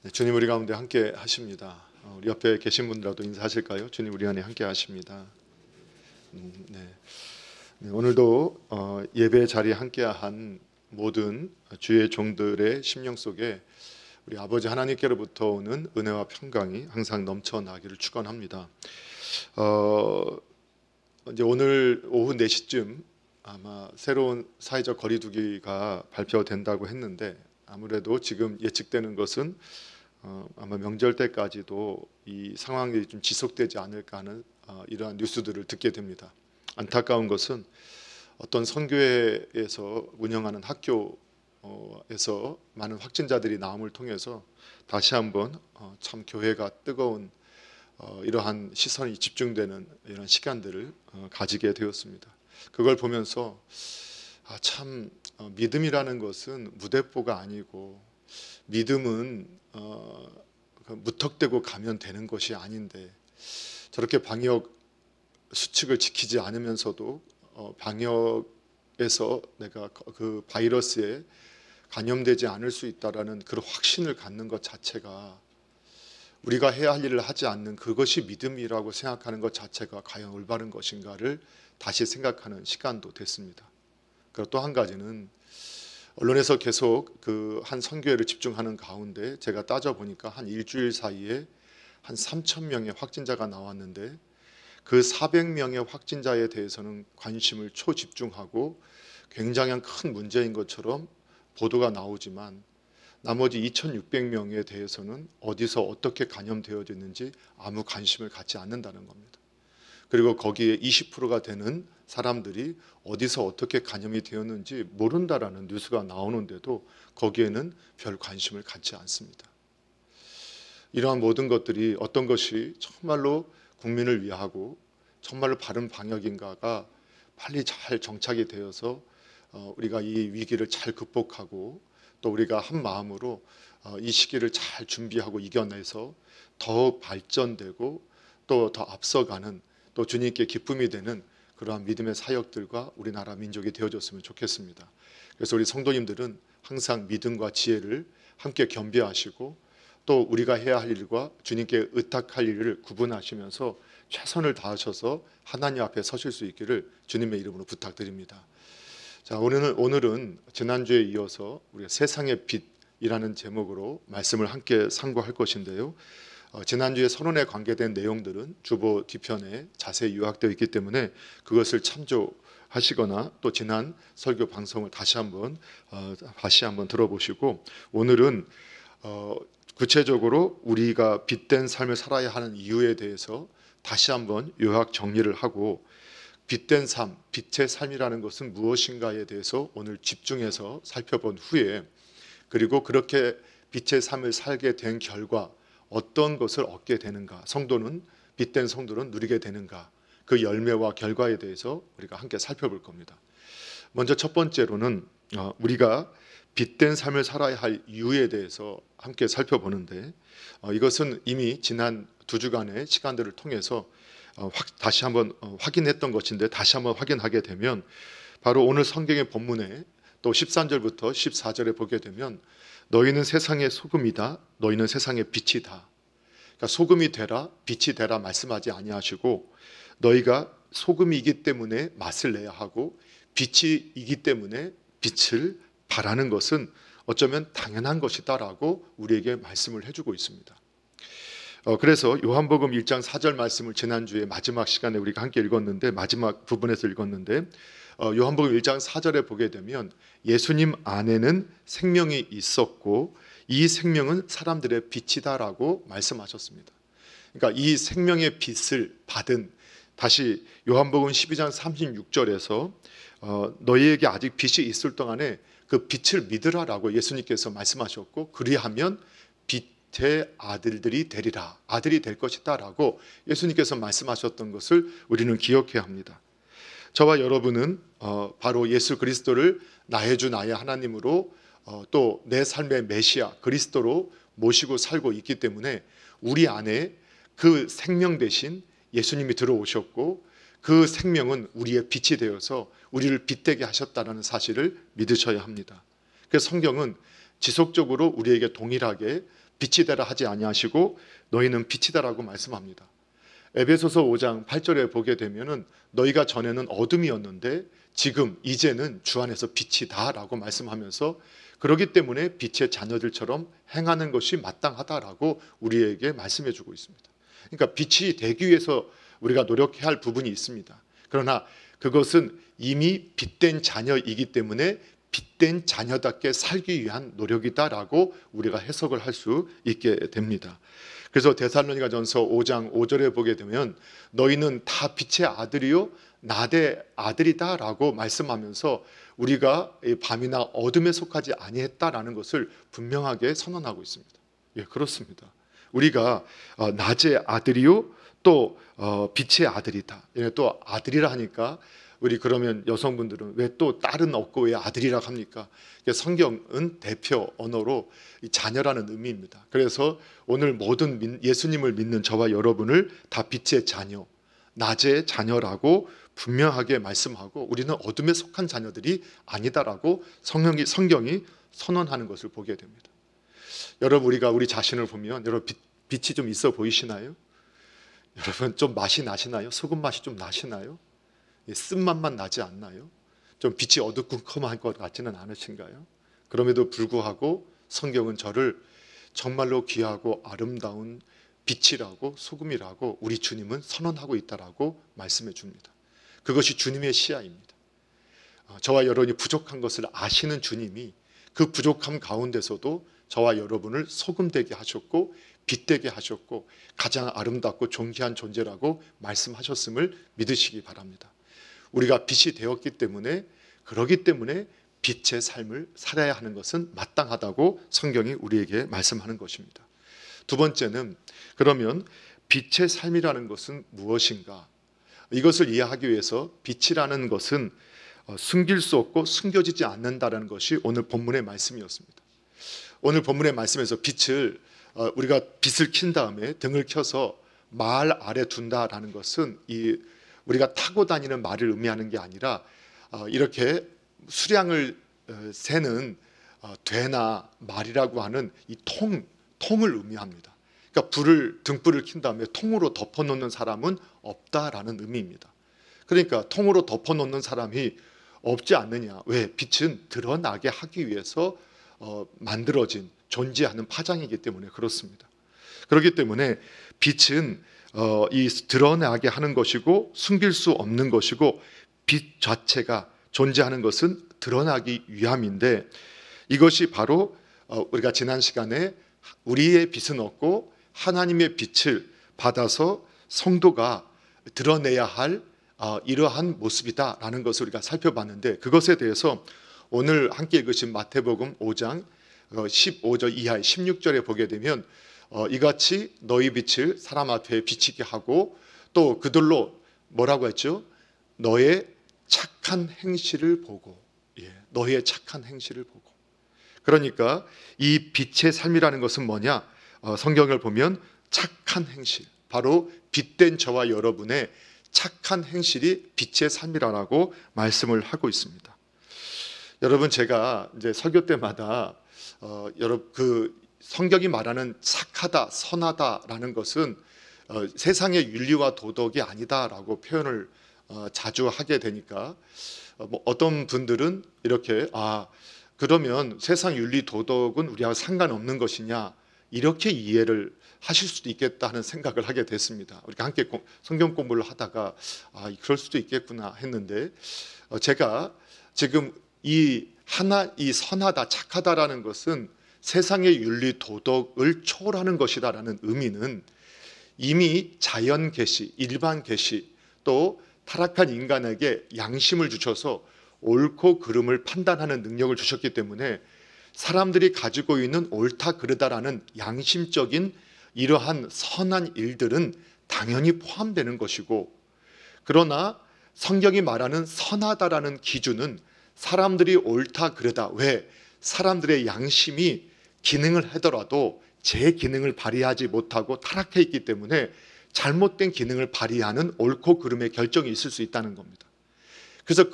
네, 주님 우리 가운데 함께 하십니다. 우리 옆에 계신 분들하고도 인사하실까요? 주님 우리 안에 함께 하십니다. 네. 네, 오늘도 예배 자리에 함께한 모든 주의 종들의 심령 속에 우리 아버지 하나님께로부터 오는 은혜와 평강이 항상 넘쳐나기를 축원합니다. 이제 오늘 오후 4시쯤 아마 새로운 사회적 거리두기가 발표된다고 했는데, 아무래도 지금 예측되는 것은 아마 명절 때까지도 이 상황이 좀 지속되지 않을까 하는 이러한 뉴스들을 듣게 됩니다. 안타까운 것은 어떤 선교회에서 운영하는 학교에서 많은 확진자들이 나옴을 통해서 다시 한번 참 교회가 뜨거운 이러한 시선이 집중되는 이런 시간들을 가지게 되었습니다. 그걸 보면서 참 믿음이라는 것은 무대뽀가 아니고, 믿음은 무턱대고 가면 되는 것이 아닌데, 저렇게 방역 수칙을 지키지 않으면서도 방역에서 내가 그 바이러스에 감염되지 않을 수 있다라는 그런 확신을 갖는 것 자체가, 우리가 해야 할 일을 하지 않는 그것이 믿음이라고 생각하는 것 자체가 과연 올바른 것인가를 다시 생각하는 시간도 됐습니다. 그리고 또 한 가지는, 언론에서 계속 그 한 선교회를 집중하는 가운데 제가 따져보니까 한 일주일 사이에 한 3,000명의 확진자가 나왔는데, 그 400명의 확진자에 대해서는 관심을 초집중하고 굉장히 큰 문제인 것처럼 보도가 나오지만, 나머지 2,600명에 대해서는 어디서 어떻게 감염되어졌는지 아무 관심을 갖지 않는다는 겁니다. 그리고 거기에 20%가 되는 사람들이 어디서 어떻게 감염이 되었는지 모른다라는 뉴스가 나오는데도 거기에는 별 관심을 갖지 않습니다. 이러한 모든 것들이 어떤 것이 정말로 국민을 위하고 정말로 바른 방역인가가 빨리 잘 정착이 되어서 우리가 이 위기를 잘 극복하고, 또 우리가 한 마음으로 이 시기를 잘 준비하고 이겨내서 더 발전되고 또 더 앞서가는, 또 주님께 기쁨이 되는 그러한 믿음의 사역들과 우리나라 민족이 되어줬으면 좋겠습니다. 그래서 우리 성도님들은 항상 믿음과 지혜를 함께 겸비하시고, 또 우리가 해야 할 일과 주님께 의탁할 일을 구분하시면서 최선을 다하셔서 하나님 앞에 서실 수 있기를 주님의 이름으로 부탁드립니다. 자, 오늘은 지난주에 이어서 우리가 세상의 빛이라는 제목으로 말씀을 함께 상고할 것인데요. 지난주에 선언에 관계된 내용들은 주보 뒤편에 자세히 요약되어 있기 때문에 그것을 참조하시거나 또 지난 설교 방송을 다시 한번 들어보시고, 오늘은 구체적으로 우리가 빛된 삶을 살아야 하는 이유에 대해서 다시 한번 요약 정리를 하고, 빛된 삶, 빛의 삶이라는 것은 무엇인가에 대해서 오늘 집중해서 살펴본 후에, 그리고 그렇게 빛의 삶을 살게 된 결과 어떤 것을 얻게 되는가, 빛된 성도는 누리게 되는가, 그 열매와 결과에 대해서 우리가 함께 살펴볼 겁니다. 먼저 첫 번째로는 우리가 빛된 삶을 살아야 할 이유에 대해서 함께 살펴보는데, 이것은 이미 지난 2주간의 시간들을 통해서 다시 한번 확인했던 것인데, 다시 한번 확인하게 되면 바로 오늘 성경의 본문에 또 13절부터 14절에 보게 되면, 너희는 세상의 소금이다, 너희는 세상의 빛이다. 그러니까 소금이 되라, 빛이 되라 말씀하지 아니하시고, 너희가 소금이기 때문에 맛을 내야 하고 빛이기 때문에 빛을 발하는 것은 어쩌면 당연한 것이다라고 우리에게 말씀을 해주고 있습니다. 그래서 요한복음 1장 4절 말씀을 지난주에 마지막 시간에 우리가 함께 읽었는데, 마지막 부분에서 읽었는데, 요한복음 1장 4절에 보게 되면 예수님 안에는 생명이 있었고 이 생명은 사람들의 빛이다라고 말씀하셨습니다. 그러니까 이 생명의 빛을 받은, 다시 요한복음 12장 36절에서 너희에게 아직 빛이 있을 동안에 그 빛을 믿으라라고 예수님께서 말씀하셨고, 그리하면 빛의 아들들이 되리라, 아들이 될 것이다 라고 예수님께서 말씀하셨던 것을 우리는 기억해야 합니다. 저와 여러분은 바로 예수 그리스도를 나의 주 나의 하나님으로, 또 내 삶의 메시아 그리스도로 모시고 살고 있기 때문에 우리 안에 그 생명 대신 예수님이 들어오셨고, 그 생명은 우리의 빛이 되어서 우리를 빛되게 하셨다는 사실을 믿으셔야 합니다. 그래서 성경은 지속적으로 우리에게 동일하게 빛이 되라 하지 아니하시고 너희는 빛이다라고 말씀합니다. 에베소서 5장 8절에 보게 되면은 너희가 전에는 어둠이었는데 지금 이제는 주 안에서 빛이다라고 말씀하면서 그렇기 때문에 빛의 자녀들처럼 행하는 것이 마땅하다라고 우리에게 말씀해 주고 있습니다. 그러니까 빛이 되기 위해서 우리가 노력해야 할 부분이 있습니다. 그러나 그것은 이미 빛된 자녀이기 때문에 빛된 자녀답게 살기 위한 노력이다라고 우리가 해석을 할 수 있게 됩니다. 그래서 데살로니가전서 5장 5절에 보게 되면 너희는 다 빛의 아들이요 나대 아들이다라고 말씀하면서 우리가 밤이나 어둠에 속하지 아니했다라는 것을 분명하게 선언하고 있습니다. 예, 그렇습니다. 우리가 낮의 아들이요 또 빛의 아들이다. 또 아들이라 하니까 우리 그러면 여성분들은 왜 또 딸은 없고 왜 아들이라 합니까? 성경은 대표 언어로 자녀라는 의미입니다. 그래서 오늘 모든 예수님을 믿는 저와 여러분을 다 빛의 자녀, 낮의 자녀라고 분명하게 말씀하고 우리는 어둠에 속한 자녀들이 아니다라고 성경이 선언하는 것을 보게 됩니다. 여러분 우리가 우리 자신을 보면 여러분 빛이 좀 있어 보이시나요? 여러분 좀 맛이 나시나요? 소금 맛이 좀 나시나요? 쓴맛만 나지 않나요? 좀 빛이 어두컴컴한 것 같지는 않으신가요? 그럼에도 불구하고 성경은 저를 정말로 귀하고 아름다운 빛이라고 소금이라고 우리 주님은 선언하고 있다라고 말씀해 줍니다. 그것이 주님의 시야입니다. 저와 여러분이 부족한 것을 아시는 주님이 그 부족함 가운데서도 저와 여러분을 소금되게 하셨고 빛되게 하셨고 가장 아름답고 존귀한 존재라고 말씀하셨음을 믿으시기 바랍니다. 우리가 빛이 되었기 때문에 그러기 때문에 빛의 삶을 살아야 하는 것은 마땅하다고 성경이 우리에게 말씀하는 것입니다. 두 번째는 그러면 빛의 삶이라는 것은 무엇인가? 이것을 이해하기 위해서 빛이라는 것은 숨길 수 없고 숨겨지지 않는다라는 것이 오늘 본문의 말씀이었습니다. 오늘 본문의 말씀에서 빛을 우리가 빛을 킨 다음에 등을 켜서 말 아래 둔다라는 것은 우리가 타고 다니는 말을 의미하는 게 아니라 이렇게 수량을 세는 되나 말이라고 하는 이 통을 의미합니다. 그러니까 등불을 킨 다음에 통으로 덮어놓는 사람은 없다라는 의미입니다. 그러니까 통으로 덮어놓는 사람이 없지 않느냐? 왜? 빛은 드러나게 하기 위해서 만들어진 존재하는 파장이기 때문에 그렇습니다. 그렇기 때문에 빛은 이 드러나게 하는 것이고 숨길 수 없는 것이고 빛 자체가 존재하는 것은 드러나기 위함인데 이것이 바로 우리가 지난 시간에 우리의 빛은 없고 하나님의 빛을 받아서 성도가 드러내야 할 이러한 모습이다라는 것을 우리가 살펴봤는데 그것에 대해서 오늘 함께 읽으신 마태복음 5장 15절 이하의 16절에 보게 되면 이같이 너희 빛을 사람 앞에 비치게 하고 또 그들로 뭐라고 했죠? 너의 착한 행실을 보고 너의 착한 행실을 보고 그러니까 이 빛의 삶이라는 것은 뭐냐? 성경을 보면 착한 행실 바로 빛된 저와 여러분의 착한 행실이 빛의 삶이라고 말씀을 하고 있습니다. 여러분 제가 이제 설교 때마다 여러분 그 성경이 말하는 착하다, 선하다라는 것은 세상의 윤리와 도덕이 아니다라고 표현을 자주 하게 되니까 어떤 분들은 이렇게 그러면 세상 윤리 도덕은 우리하고 상관없는 것이냐 이렇게 이해를 하실 수도 있겠다 하는 생각을 하게 됐습니다. 우리가 함께 성경 공부를 하다가 그럴 수도 있겠구나 했는데 제가 지금 이 선하다, 착하다라는 것은 세상의 윤리 도덕을 초월하는 것이다라는 의미는 이미 자연 계시, 일반 계시 또 타락한 인간에게 양심을 주셔서 옳고 그름을 판단하는 능력을 주셨기 때문에 사람들이 가지고 있는 옳다 그르다라는 양심적인 이러한 선한 일들은 당연히 포함되는 것이고 그러나 성경이 말하는 선하다라는 기준은 사람들이 옳다 그르다 왜? 사람들의 양심이 기능을 하더라도 제 기능을 발휘하지 못하고 타락해 있기 때문에 잘못된 기능을 발휘하는 옳고 그름의 결정이 있을 수 있다는 겁니다. 그래서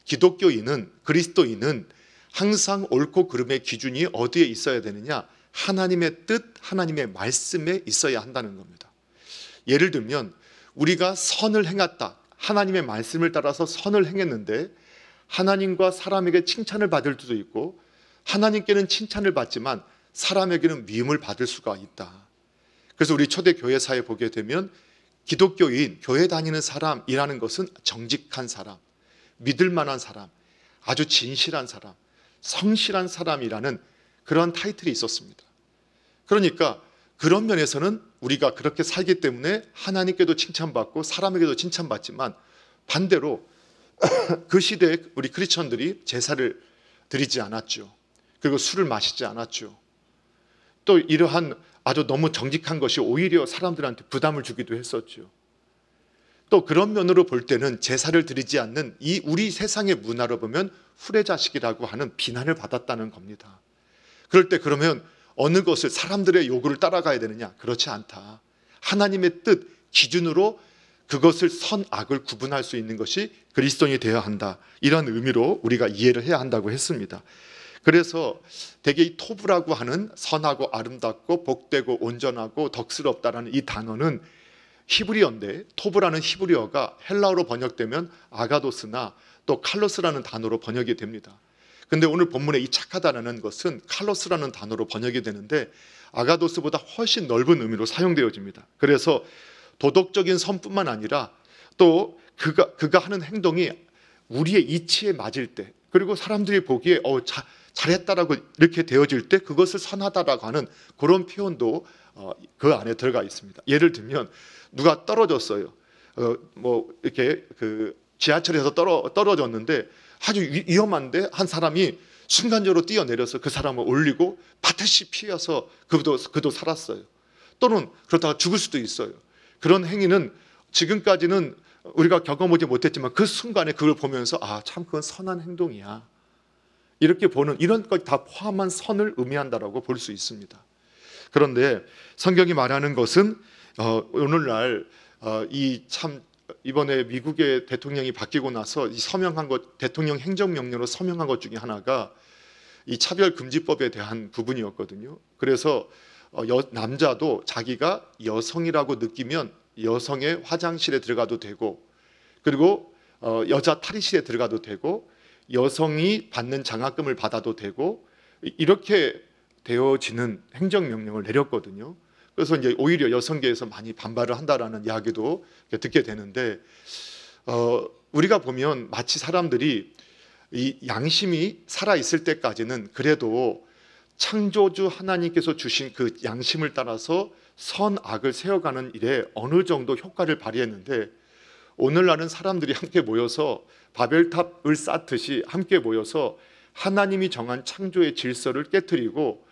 기독교인은 그리스도인은 항상 옳고 그름의 기준이 어디에 있어야 되느냐? 하나님의 뜻, 하나님의 말씀에 있어야 한다는 겁니다. 예를 들면 우리가 선을 행했다, 하나님의 말씀을 따라서 선을 행했는데 하나님과 사람에게 칭찬을 받을 수도 있고 하나님께는 칭찬을 받지만 사람에게는 미움을 받을 수가 있다. 그래서 우리 초대 교회사에 보게 되면 기독교인, 교회 다니는 사람이라는 것은 정직한 사람, 믿을 만한 사람, 아주 진실한 사람, 성실한 사람이라는 그런 타이틀이 있었습니다. 그러니까 그런 면에서는 우리가 그렇게 살기 때문에 하나님께도 칭찬받고 사람에게도 칭찬받지만 반대로 그 시대에 우리 크리스천들이 제사를 드리지 않았죠. 그리고 술을 마시지 않았죠. 또 이러한 아주 너무 정직한 것이 오히려 사람들한테 부담을 주기도 했었죠. 또 그런 면으로 볼 때는 제사를 드리지 않는 이 우리 세상의 문화로 보면 후레자식이라고 하는 비난을 받았다는 겁니다. 그럴 때 그러면 어느 것을 사람들의 요구를 따라가야 되느냐? 그렇지 않다. 하나님의 뜻 기준으로 그것을 선악을 구분할 수 있는 것이 그리스도인이 되어야 한다. 이런 의미로 우리가 이해를 해야 한다고 했습니다. 그래서 대개 이 토브라고 하는 선하고 아름답고 복되고 온전하고 덕스럽다라는 이 단어는 히브리어인데 토브라는 히브리어가 헬라어로 번역되면 아가도스나 또 칼로스라는 단어로 번역이 됩니다. 근데 오늘 본문에 이 착하다라는 것은 칼로스라는 단어로 번역이 되는데 아가도스보다 훨씬 넓은 의미로 사용되어집니다. 그래서 도덕적인 선뿐만 아니라 또 그가 하는 행동이 우리의 이치에 맞을 때 그리고 사람들이 보기에 잘했다라고 이렇게 되어질 때 그것을 선하다라고 하는 그런 표현도 그 안에 들어가 있습니다. 예를 들면 누가 떨어졌어요. 이렇게 그 지하철에서 떨어졌는데 아주 위험한데 한 사람이 순간적으로 뛰어내려서 그 사람을 올리고 바듯이 피해서 그도 살았어요. 또는 그러다가 죽을 수도 있어요. 그런 행위는 지금까지는 우리가 겪어보지 못했지만 그 순간에 그걸 보면서 참 그건 선한 행동이야. 이렇게 보는 이런 것 다 포함한 선을 의미한다라고 볼 수 있습니다. 그런데 성경이 말하는 것은 오늘날 이번에 미국의 대통령이 바뀌고 나서 서명한 것, 대통령 행정명령으로 서명한 것 중에 하나가 이 차별금지법에 대한 부분이었거든요. 그래서 남자도 자기가 여성이라고 느끼면 여성의 화장실에 들어가도 되고 그리고 여자 탈의실에 들어가도 되고 여성이 받는 장학금을 받아도 되고 이렇게 되어지는 행정명령을 내렸거든요. 그래서 이제 오히려 여성계에서 많이 반발을 한다라는 이야기도 듣게 되는데 우리가 보면 마치 사람들이 이 양심이 살아 있을 때까지는 그래도 창조주 하나님께서 주신 그 양심을 따라서 선악을 세워가는 일에 어느 정도 효과를 발휘했는데 오늘날은 사람들이 함께 모여서 바벨탑을 쌓듯이 함께 모여서 하나님이 정한 창조의 질서를 깨트리고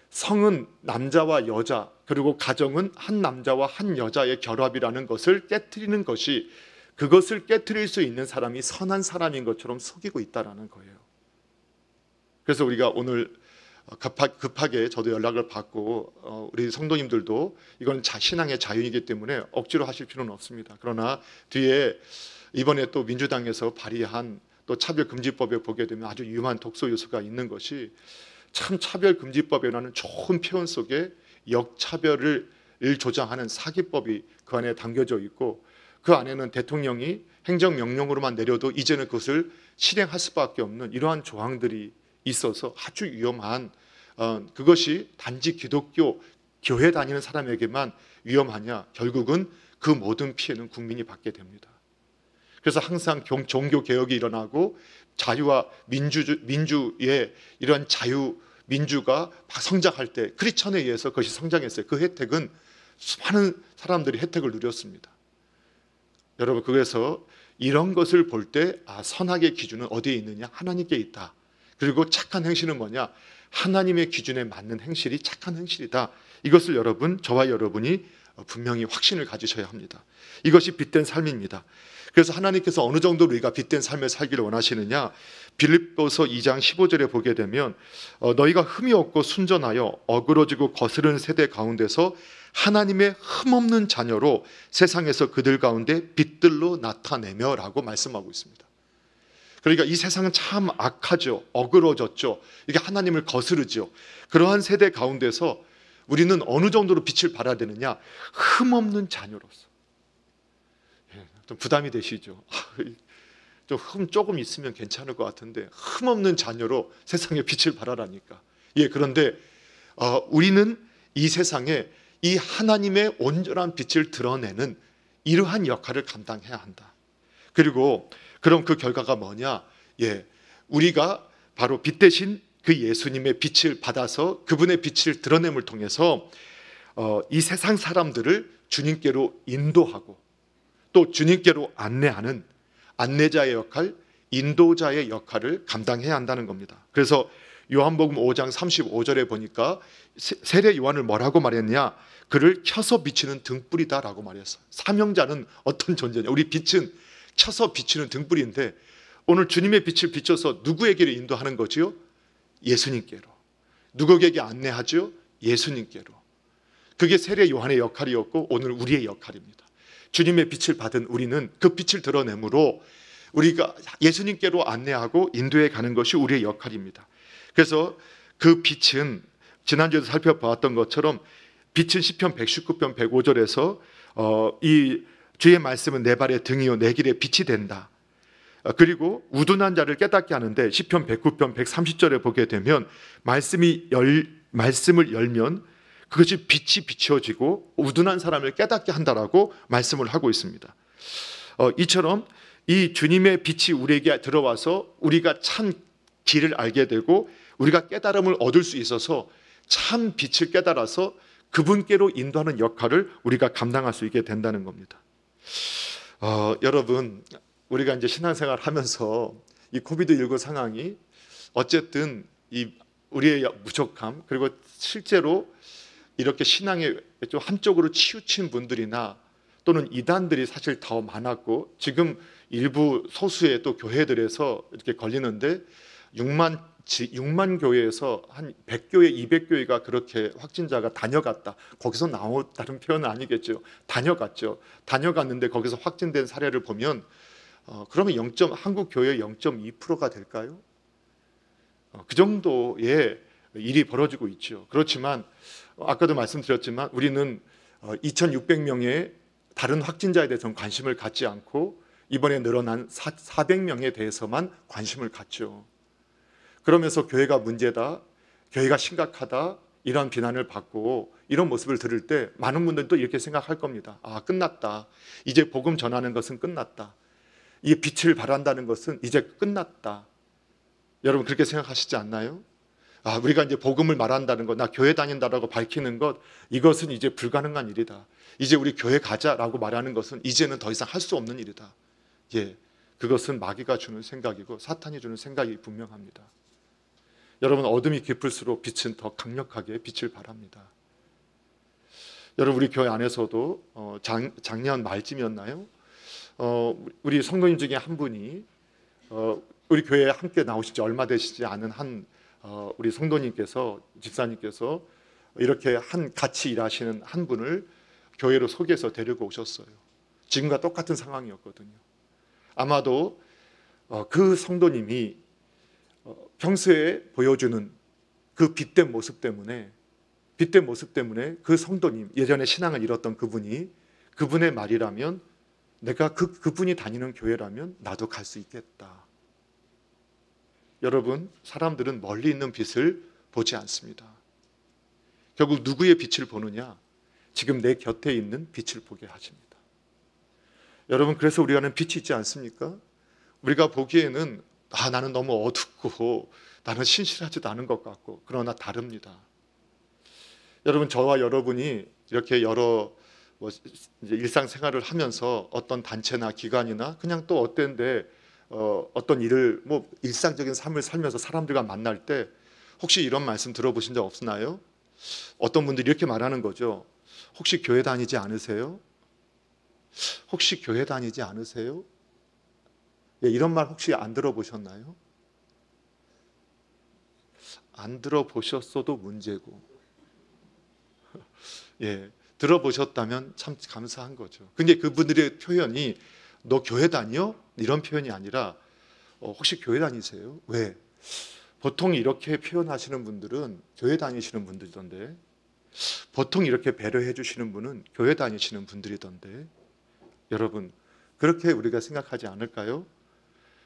성은 남자와 여자 그리고 가정은 한 남자와 한 여자의 결합이라는 것을 깨트리는 것이 그것을 깨트릴 수 있는 사람이 선한 사람인 것처럼 속이고 있다는 거예요. 그래서 우리가 오늘 급하게 저도 연락을 받고 우리 성도님들도 이건 신앙의 자유이기 때문에 억지로 하실 필요는 없습니다. 그러나 뒤에 이번에 또 민주당에서 발의한 또 차별금지법에 보게 되면 아주 위험한 독소 요소가 있는 것이 참 차별금지법이라는 좋은 표현 속에 역차별을 조장하는 사기법이 그 안에 담겨져 있고 그 안에는 대통령이 행정명령으로만 내려도 이제는 그것을 실행할 수밖에 없는 이러한 조항들이 있어서 아주 위험한 그것이 단지 기독교 교회 다니는 사람에게만 위험하냐? 결국은 그 모든 피해는 국민이 받게 됩니다. 그래서 항상 종교 개혁이 일어나고 자유와 민주의 이런 자유 민주가 성장할 때 크리스천에 의해서 그것이 성장했어요. 그 혜택은 수많은 사람들이 혜택을 누렸습니다. 여러분 그래서 이런 것을 볼 때 선악의 기준은 어디에 있느냐? 하나님께 있다. 그리고 착한 행실은 뭐냐? 하나님의 기준에 맞는 행실이 착한 행실이다. 이것을 저와 여러분이 분명히 확신을 가지셔야 합니다. 이것이 빛된 삶입니다. 그래서 하나님께서 어느 정도로 우리가 빛된 삶을 살기를 원하시느냐? 빌립보서 2장 15절에 보게 되면 너희가 흠이 없고 순전하여 어그러지고 거스르는 세대 가운데서 하나님의 흠없는 자녀로 세상에서 그들 가운데 빛들로 나타내며 라고 말씀하고 있습니다. 그러니까 이 세상은 참 악하죠. 어그러졌죠. 이게 하나님을 거스르죠. 그러한 세대 가운데서 우리는 어느 정도로 빛을 발해야 되느냐? 흠없는 자녀로서. 좀 부담이 되시죠? 좀 흠 조금 있으면 괜찮을 것 같은데 흠없는 자녀로 세상에 빛을 발하라니까. 그런데 우리는 이 세상에 이 하나님의 온전한 빛을 드러내는 이러한 역할을 감당해야 한다. 그리고 그럼 그 결과가 뭐냐? 우리가 바로 빛 대신 그 예수님의 빛을 받아서 그분의 빛을 드러냄을 통해서 이 세상 사람들을 주님께로 인도하고 또 주님께로 안내하는 안내자의 역할, 인도자의 역할을 감당해야 한다는 겁니다. 그래서 요한복음 5장 35절에 보니까 세례 요한을 뭐라고 말했냐? 그를 켜서 비치는 등불이다라고 말했어요. 사명자는 어떤 존재냐? 우리 빛은 켜서 비치는 등불인데 오늘 주님의 빛을 비춰서 누구에게로 인도하는 거지요? 예수님께로. 누구에게 안내하죠? 예수님께로. 그게 세례 요한의 역할이었고 오늘 우리의 역할입니다. 주님의 빛을 받은 우리는 그 빛을 드러내므로 우리가 예수님께로 안내하고 인도해 가는 것이 우리의 역할입니다. 그래서 그 빛은 지난주에도 살펴보았던 것처럼 빛은 시편 119편 105절에서 이 주의 말씀은 내 발의 등이요 내 길의 빛이 된다. 그리고 우둔한 자를 깨닫게 하는데 시편 109편 130절에 보게 되면 말씀을 열면 그것이 빛이 비춰지고 우둔한 사람을 깨닫게 한다라고 말씀을 하고 있습니다. 이처럼 이 주님의 빛이 우리에게 들어와서 우리가 참 길을 알게 되고 우리가 깨달음을 얻을 수 있어서 참 빛을 깨달아서 그분께로 인도하는 역할을 우리가 감당할 수 있게 된다는 겁니다. 여러분, 우리가 이제 신앙생활 하면서 이 코비드19 상황이 어쨌든 이 우리의 부족함 그리고 실제로 이렇게 신앙에 좀 한쪽으로 치우친 분들이나 또는 이단들이 사실 더 많았고 지금 일부 소수의 또 교회들에서 이렇게 걸리는데 6만 교회에서 한 100교회, 200교회가 그렇게 확진자가 다녀갔다. 거기서 나왔다는 표현은 아니겠죠. 다녀갔죠. 다녀갔는데 거기서 확진된 사례를 보면 그러면 한국 교회 0.2%가 될까요? 그 정도의 일이 벌어지고 있죠. 그렇지만 아까도 말씀드렸지만 우리는 2,600명의 다른 확진자에 대해서는 관심을 갖지 않고 이번에 늘어난 400명에 대해서만 관심을 갖죠. 그러면서 교회가 문제다, 교회가 심각하다 이런 비난을 받고 이런 모습을 들을 때 많은 분들도 이렇게 생각할 겁니다. 끝났다. 이제 복음 전하는 것은 끝났다. 이 빛을 발한다는 것은 이제 끝났다. 여러분 그렇게 생각하시지 않나요? 우리가 이제 복음을 말한다는 것, 나 교회 다닌다라고 밝히는 것, 이것은 이제 불가능한 일이다. 이제 우리 교회 가자라고 말하는 것은 이제는 더 이상 할 수 없는 일이다. 그것은 마귀가 주는 생각이고 사탄이 주는 생각이 분명합니다. 여러분 어둠이 깊을수록 빛은 더 강력하게 빛을 발합니다. 여러분 우리 교회 안에서도 작년 말쯤이었나요? 우리 성도님 중에 한 분이 우리 교회에 함께 나오신 지 얼마 되시지 않은 한 우리 성도님께서 집사님께서 이렇게 같이 일하시는 한 분을 교회로 소개해서 데리고 오셨어요. 지금과 똑같은 상황이었거든요. 아마도 그 성도님이 평소에 보여주는 그 빛된 모습 때문에 그 성도님, 예전에 신앙을 잃었던 그분이 그분의 말이라면 내가 그분이 다니는 교회라면 나도 갈 수 있겠다. 여러분, 사람들은 멀리 있는 빛을 보지 않습니다. 결국 누구의 빛을 보느냐? 지금 내 곁에 있는 빛을 보게 하십니다. 여러분, 그래서 우리가는 빛이 있지 않습니까? 우리가 보기에는 나는 너무 어둡고 나는 신실하지도 않은 것 같고 그러나 다릅니다. 여러분, 저와 여러분이 이렇게 여러 이제 일상생활을 하면서 어떤 단체나 기관이나 그냥 또 어떤 일을 일상적인 삶을 살면서 사람들과 만날 때 혹시 이런 말씀 들어보신 적 없나요? 어떤 분들이 이렇게 말하는 거죠. 혹시 교회 다니지 않으세요? 혹시 교회 다니지 않으세요? 이런 말 혹시 안 들어보셨나요? 안 들어보셨어도 문제고 들어보셨다면 참 감사한 거죠. 근데 그분들의 표현이 너 교회 다녀? 이런 표현이 아니라 혹시 교회 다니세요? 왜? 보통 이렇게 표현하시는 분들은 교회 다니시는 분들이던데, 보통 이렇게 배려해 주시는 분은 교회 다니시는 분들이던데, 여러분 그렇게 우리가 생각하지 않을까요?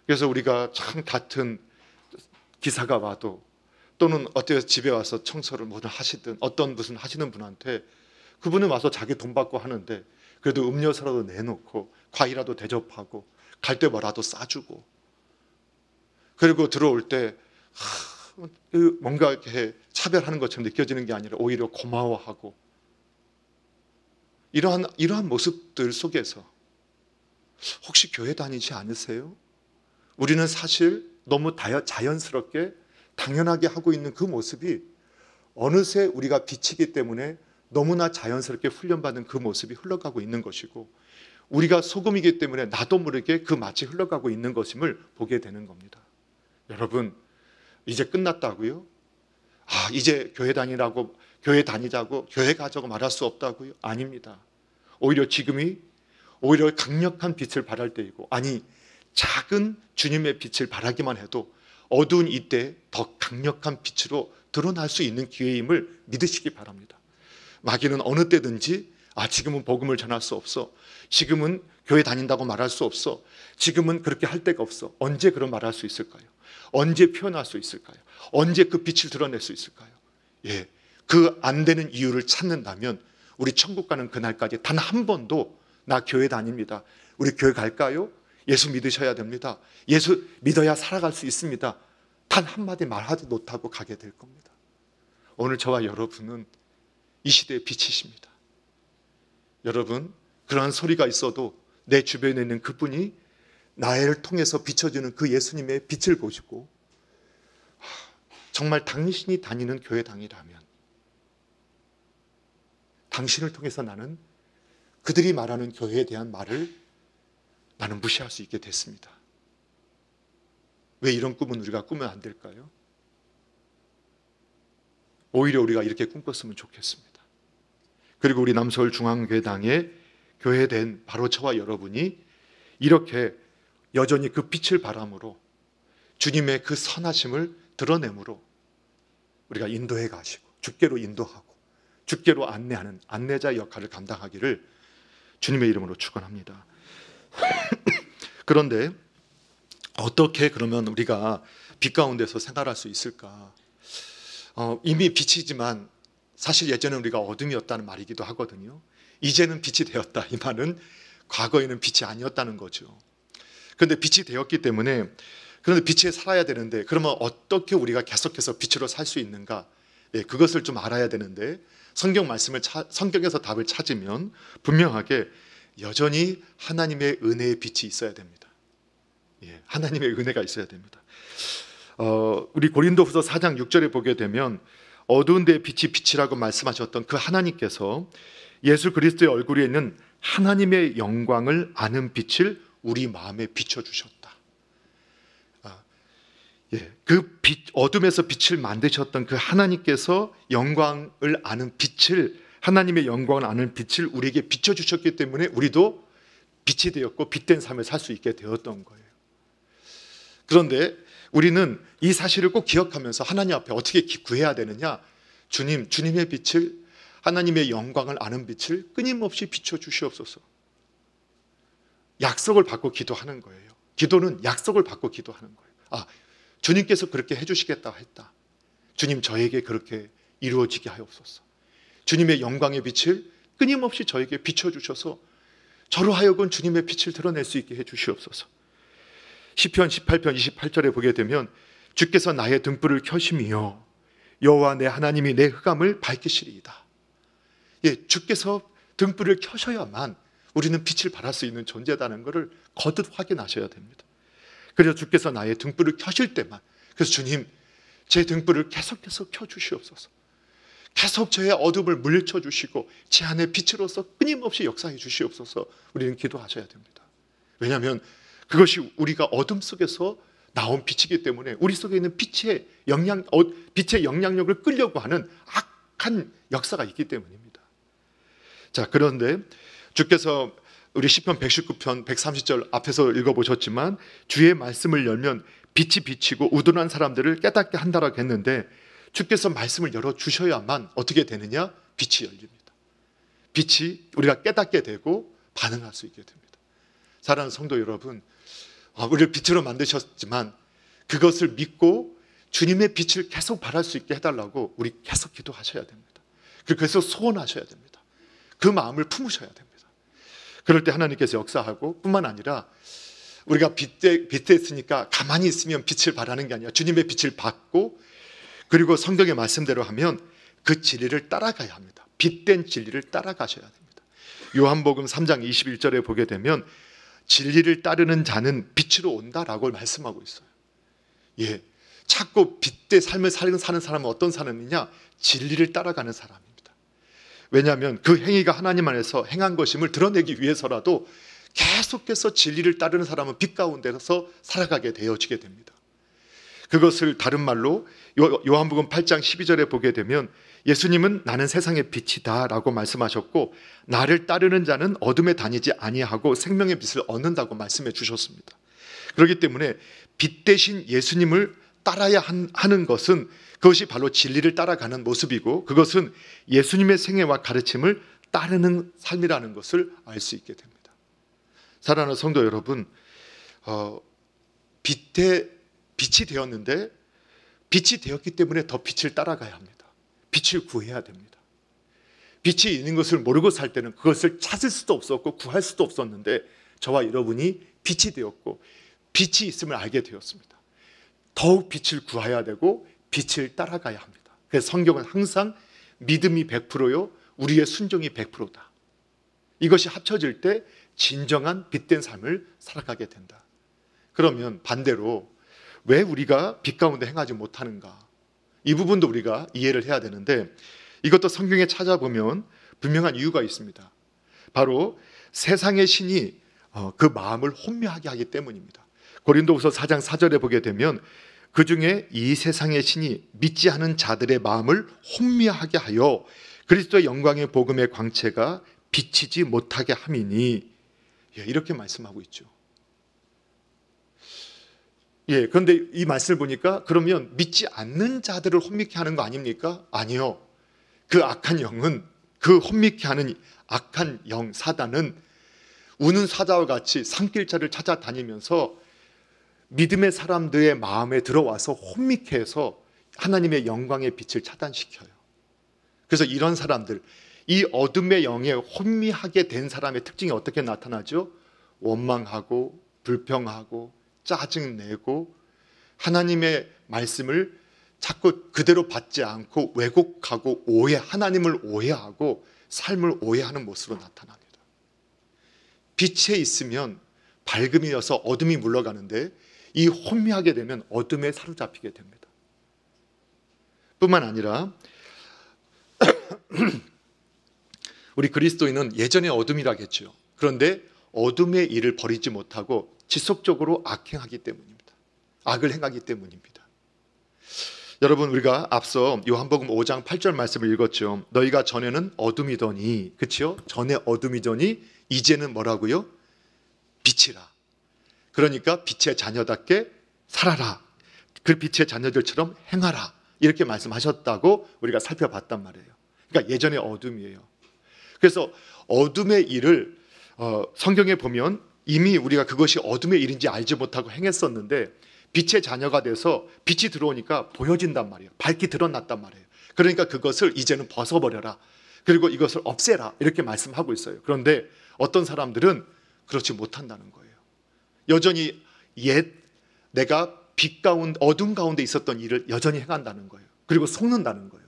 그래서 우리가 참 같은 기사가 와도, 또는 어때요? 집에 와서 청소를 뭐든 하시든 어떤 무슨 하시는 분한테, 그분은 와서 자기 돈 받고 하는데 그래도 음료수라도 내놓고 과일이라도 대접하고 갈 때 뭐라도 싸주고, 그리고 들어올 때 뭔가 이렇게 차별하는 것처럼 느껴지는 게 아니라 오히려 고마워하고, 이러한 모습들 속에서 혹시 교회 다니지 않으세요? 우리는 사실 너무 자연스럽게 당연하게 하고 있는 그 모습이 어느새 우리가 빛이기 때문에 너무나 자연스럽게 훈련받은 그 모습이 흘러가고 있는 것이고, 우리가 소금이기 때문에 나도 모르게 그 맛이 흘러가고 있는 것임을 보게 되는 겁니다. 여러분, 이제 끝났다고요? 이제 교회 다니자고 교회 가자고 말할 수 없다고요? 아닙니다. 오히려 지금이 오히려 강력한 빛을 발할 때이고, 아니 작은 주님의 빛을 발하기만 해도 어두운 이때 더 강력한 빛으로 드러날 수 있는 기회임을 믿으시기 바랍니다. 마귀는 어느 때든지 지금은 복음을 전할 수 없어, 지금은 교회 다닌다고 말할 수 없어, 지금은 그렇게 할 데가 없어. 언제 그런 말할 수 있을까요? 언제 표현할 수 있을까요? 언제 그 빛을 드러낼 수 있을까요? 그 안 되는 이유를 찾는다면 우리 천국 가는 그날까지 단 한 번도 나 교회 다닙니다, 우리 교회 갈까요? 예수 믿으셔야 됩니다, 예수 믿어야 살아갈 수 있습니다, 단 한마디 말하지 못하고 가게 될 겁니다. 오늘 저와 여러분은 이 시대의 빛이십니다. 여러분, 그러한 소리가 있어도 내 주변에 있는 그분이 나를 통해서 비춰주는 그 예수님의 빛을 보시고, 정말 당신이 다니는 교회당이라면 당신을 통해서 나는 그들이 말하는 교회에 대한 말을 나는 무시할 수 있게 됐습니다. 왜 이런 꿈은 우리가 꾸면 안 될까요? 오히려 우리가 이렇게 꿈꿨으면 좋겠습니다. 그리고 우리 남서울중앙교회당의 교회된 바로 저와 여러분이 이렇게 여전히 그 빛을 바람으로 주님의 그 선하심을 드러내므로 우리가 인도해 가시고 주께로 인도하고 주께로 안내하는 안내자 역할을 감당하기를 주님의 이름으로 축원합니다. 그런데 어떻게 그러면 우리가 빛 가운데서 생활할 수 있을까? 이미 빛이지만 사실 예전에 우리가 어둠이었다는 말이기도 하거든요. 이제는 빛이 되었다, 이 말은 과거에는 빛이 아니었다는 거죠. 그런데 빛이 되었기 때문에, 그런데 빛에 살아야 되는데, 그러면 어떻게 우리가 계속해서 빛으로 살 수 있는가? 그것을 좀 알아야 되는데, 성경에서 답을 찾으면 분명하게 여전히 하나님의 은혜의 빛이 있어야 됩니다. 하나님의 은혜가 있어야 됩니다. 우리 고린도후서 4장 6절에 보게 되면 어두운 데에 빛이 빛이라고 말씀하셨던 그 하나님께서 예수 그리스도의 얼굴에 있는 하나님의 영광을 아는 빛을 우리 마음에 비춰주셨다. 그 빛, 어둠에서 빛을 만드셨던 그 하나님께서 영광을 아는 빛을, 하나님의 영광을 아는 빛을 우리에게 비춰주셨기 때문에 우리도 빛이 되었고 빛된 삶을 살 수 있게 되었던 거예요. 그런데 우리는 이 사실을 꼭 기억하면서 하나님 앞에 어떻게 구해야 되느냐? 주님의 빛을, 하나님의 영광을 아는 빛을 끊임없이 비춰주시옵소서. 약속을 받고 기도하는 거예요. 기도는 약속을 받고 기도하는 거예요. 주님께서 그렇게 해주시겠다 했다. 주님, 저에게 그렇게 이루어지게 하옵소서. 주님의 영광의 빛을 끊임없이 저에게 비춰주셔서 저로 하여금 주님의 빛을 드러낼 수 있게 해주시옵소서. 시편 18편 28절에 보게 되면 주께서 나의 등불을 켜심이요 여호와 내 하나님이 내 흑암을 밝히시리이다. 주께서 등불을 켜셔야만 우리는 빛을 발할 수 있는 존재다는 것을 거듭 확인하셔야 됩니다. 그래서 주께서 나의 등불을 켜실 때만, 그래서 주님, 제 등불을 계속해서 켜주시옵소서. 계속 저의 어둠을 물리쳐주시고 제 안에 빛으로서 끊임없이 역사해 주시옵소서. 우리는 기도하셔야 됩니다. 왜냐하면 그것이 우리가 어둠 속에서 나온 빛이기 때문에 우리 속에 있는 빛의 영향력을 끌려고 하는 악한 역사가 있기 때문입니다. 자, 그런데 주께서 우리 시편 119편 130절 앞에서 읽어보셨지만 주의 말씀을 열면 빛이 비치고 우둔한 사람들을 깨닫게 한다라고 했는데 주께서 말씀을 열어주셔야만 어떻게 되느냐? 빛이 열립니다. 빛이 우리가 깨닫게 되고 반응할 수 있게 됩니다. 사랑하는 성도 여러분, 우리를 빛으로 만드셨지만 그것을 믿고 주님의 빛을 계속 발할 수 있게 해달라고 우리 계속 기도하셔야 됩니다. 그리고 계속 소원하셔야 됩니다. 그 마음을 품으셔야 됩니다. 그럴 때 하나님께서 역사하고 뿐만 아니라 우리가 빛에 있으니까 가만히 있으면 빛을 발하는 게 아니라 주님의 빛을 받고 그리고 성경의 말씀대로 하면 그 진리를 따라가야 합니다. 빛된 진리를 따라가셔야 됩니다. 요한복음 3장 21절에 보게 되면 진리를 따르는 자는 빛으로 온다라고 말씀하고 있어요. 예, 자꾸 빛의 삶을 사는 사람은 어떤 사람이냐? 진리를 따라가는 사람입니다. 왜냐하면 그 행위가 하나님 안에서 행한 것임을 드러내기 위해서라도 계속해서 진리를 따르는 사람은 빛 가운데서 살아가게 되어지게 됩니다. 그것을 다른 말로 요한복음 8장 12절에 보게 되면 예수님은 나는 세상의 빛이다 라고 말씀하셨고 나를 따르는 자는 어둠에 다니지 아니하고 생명의 빛을 얻는다고 말씀해 주셨습니다. 그렇기 때문에 빛 대신 예수님을 따라야 하는 것은 그것이 바로 진리를 따라가는 모습이고 그것은 예수님의 생애와 가르침을 따르는 삶이라는 것을 알 수 있게 됩니다. 사랑하는 성도 여러분, 빛이 되었는데 빛이 되었기 때문에 더 빛을 따라가야 합니다. 빛을 구해야 됩니다. 빛이 있는 것을 모르고 살 때는 그것을 찾을 수도 없었고 구할 수도 없었는데 저와 여러분이 빛이 되었고 빛이 있음을 알게 되었습니다. 더욱 빛을 구해야 되고 빛을 따라가야 합니다. 그래서 성경은 항상 믿음이 100%요 우리의 순종이 100%다. 이것이 합쳐질 때 진정한 빛된 삶을 살아가게 된다. 그러면 반대로 왜 우리가 빛 가운데 행하지 못하는가? 이 부분도 우리가 이해를 해야 되는데 이것도 성경에 찾아보면 분명한 이유가 있습니다. 바로 세상의 신이 그 마음을 혼미하게 하기 때문입니다. 고린도후서 4장 4절에 보게 되면 그 중에 이 세상의 신이 믿지 않은 자들의 마음을 혼미하게 하여 그리스도의 영광의 복음의 광채가 비치지 못하게 함이니 이렇게 말씀하고 있죠. 그런데 이 말씀을 보니까 그러면 믿지 않는 자들을 혼미케 하는 거 아닙니까? 아니요. 그 악한 영은 그 혼미케 하는 악한 영 사단은 우는 사자와 같이 산길자를 찾아다니면서 믿음의 사람들의 마음에 들어와서 혼미케 해서 하나님의 영광의 빛을 차단시켜요. 그래서 이런 사람들, 이 어둠의 영에 혼미하게 된 사람의 특징이 어떻게 나타나죠? 원망하고 불평하고 짜증내고 하나님의 말씀을 자꾸 그대로 받지 않고 왜곡하고 하나님을 오해하고 삶을 오해하는 모습으로 나타납니다. 빛에 있으면 밝음이어서 어둠이 물러가는데 이 혼미하게 되면 어둠에 사로잡히게 됩니다. 뿐만 아니라 우리 그리스도인은 예전에 어둠이라겠죠. 그런데 어둠의 일을 버리지 못하고 지속적으로 악행하기 때문입니다. 악을 행하기 때문입니다. 여러분 우리가 앞서 요한복음 5장 8절 말씀을 읽었죠. 너희가 전에는 어둠이더니, 그렇죠? 전에 어둠이더니 이제는 뭐라고요? 빛이라. 그러니까 빛의 자녀답게 살아라. 그 빛의 자녀들처럼 행하라. 이렇게 말씀하셨다고 우리가 살펴봤단 말이에요. 그러니까 예전에 어둠이에요. 그래서 어둠의 일을 성경에 보면 이미 우리가 그것이 어둠의 일인지 알지 못하고 행했었는데 빛의 자녀가 돼서 빛이 들어오니까 보여진단 말이에요. 밝게 드러났단 말이에요. 그러니까 그것을 이제는 벗어버려라. 그리고 이것을 없애라. 이렇게 말씀하고 있어요. 그런데 어떤 사람들은 그렇지 못한다는 거예요. 여전히 내가 빛 가운데 어둠 가운데 있었던 일을 여전히 행한다는 거예요. 그리고 속는다는 거예요.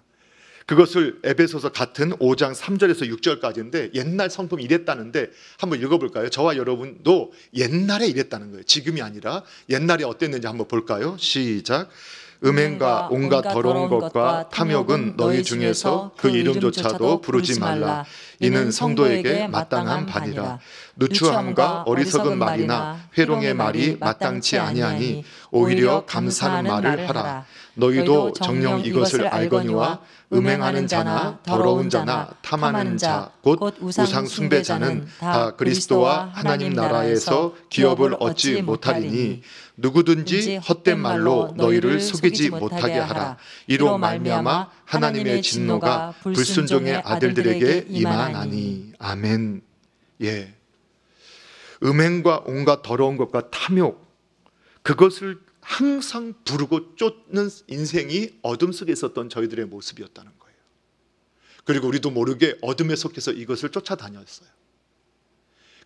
그것을 에베소서 같은 5장 3절에서 6절까지인데 옛날 성품이 이랬다는데 한번 읽어볼까요? 저와 여러분도 옛날에 이랬다는 거예요. 지금이 아니라 옛날에 어땠는지 한번 볼까요? 시작. 음행과 온갖 더러운 것과 탐욕은 너희 중에서 그 이름조차도 부르지 말라. 이는 성도에게 마땅한 바니라. 누추함과 어리석은 말이나 회롱의 말이 마땅치 아니하니 오히려 감사하는 말을 하라. 너희도 정녕 이것을 알거니와 음행하는 자나 더러운 자나 탐하는 자 곧 우상 숭배자는 다 그리스도와 하나님 나라에서 기업을 얻지 못하리니 누구든지 헛된 말로 너희를 속이지 못하게 하라. 이로 말미암아 하나님의 진노가 불순종의 아들들에게 임하나니. 아멘. 예. 음행과 온갖 더러운 것과 탐욕, 그것을 항상 부르고 쫓는 인생이 어둠 속에 있었던 저희들의 모습이었다는 거예요. 그리고 우리도 모르게 어둠에 속해서 이것을 쫓아다녔어요.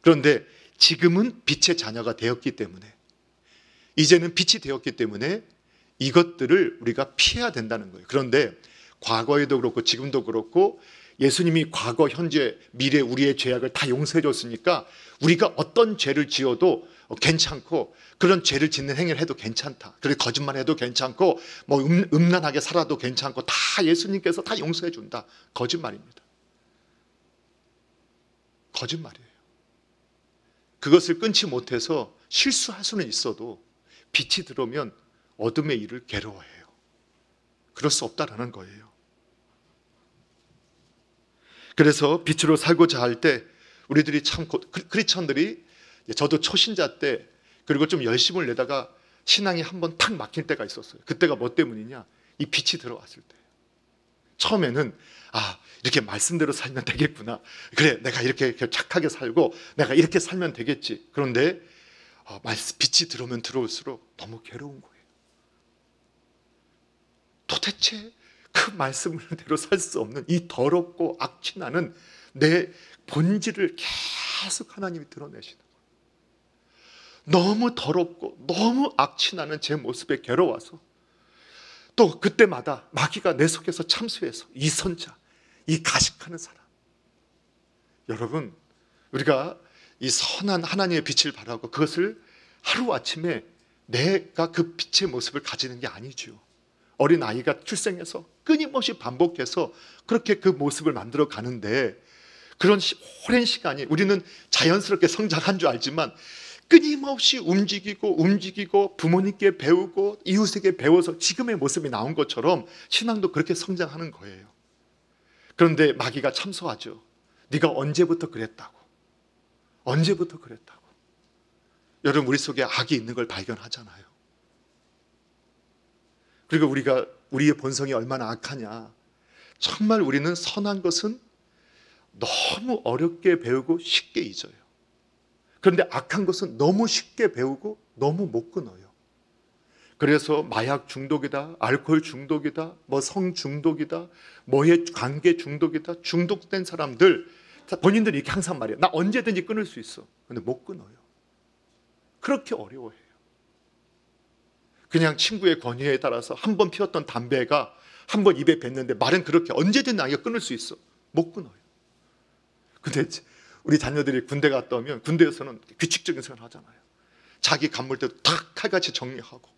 그런데 지금은 빛의 자녀가 되었기 때문에, 이제는 빛이 되었기 때문에 이것들을 우리가 피해야 된다는 거예요. 그런데 과거에도 그렇고 지금도 그렇고 예수님이 과거, 현재, 미래 우리의 죄악을 다 용서해 줬으니까 우리가 어떤 죄를 지어도 괜찮고, 그런 죄를 짓는 행위를 해도 괜찮다, 그리고 거짓말해도 괜찮고, 뭐 음란하게 살아도 괜찮고, 다 예수님께서 다 용서해 준다. 거짓말입니다. 거짓말이에요. 그것을 끊지 못해서 실수할 수는 있어도 빛이 들어오면 어둠의 일을 괴로워해요. 그럴 수 없다라는 거예요. 그래서 빛으로 살고자 할 때 우리들이 참, 크리스천들이, 저도 초신자 때 그리고 좀 열심을 내다가 신앙이 한번 탁 막힐 때가 있었어요. 그때가 뭐 때문이냐? 이 빛이 들어왔을 때. 처음에는 이렇게 말씀대로 살면 되겠구나. 그래, 내가 이렇게 착하게 살고 내가 이렇게 살면 되겠지. 그런데 빛이 들어오면 들어올수록 너무 괴로운 거예요. 도대체 그 말씀대로 살 수 없는 이 더럽고 악취나는 내 본질을 계속 하나님이 드러내시는 거예요. 너무 더럽고 너무 악취나는 제 모습에 괴로워서 또 그때마다 마귀가 내 속에서 참수해서 이 선자, 이 가식하는 사람. 여러분, 우리가 이 선한 하나님의 빛을 바라고 그것을 하루아침에 내가 그 빛의 모습을 가지는 게 아니죠. 어린 아이가 출생해서 끊임없이 반복해서 그렇게 그 모습을 만들어 가는데, 그런 오랜 시간이 우리는 자연스럽게 성장한 줄 알지만 끊임없이 움직이고 부모님께 배우고 이웃에게 배워서 지금의 모습이 나온 것처럼 신앙도 그렇게 성장하는 거예요. 그런데 마귀가 참소하죠. 네가 언제부터 그랬다고. 언제부터 그랬다고. 여러분, 우리 속에 악이 있는 걸 발견하잖아요. 그리고 우리의 본성이 얼마나 악하냐. 정말 우리는 선한 것은 너무 어렵게 배우고 쉽게 잊어요. 그런데 악한 것은 너무 쉽게 배우고 너무 못 끊어요. 그래서 마약 중독이다, 알코올 중독이다, 성 중독이다, 뭐의 관계 중독이다, 중독된 사람들 본인들이 이렇게 항상 말해요. 나 언제든지 끊을 수 있어. 그런데 못 끊어요. 그렇게 어려워해요. 그냥 친구의 권유에 따라서 한 번 피웠던 담배가 한 번 입에 뱉는데 말은 그렇게 언제든 나이가 끊을 수 있어. 못 끊어요. 근데 우리 자녀들이 군대 갔다 오면 군대에서는 규칙적인 생활을 하잖아요. 자기 간물대도 탁 칼같이 정리하고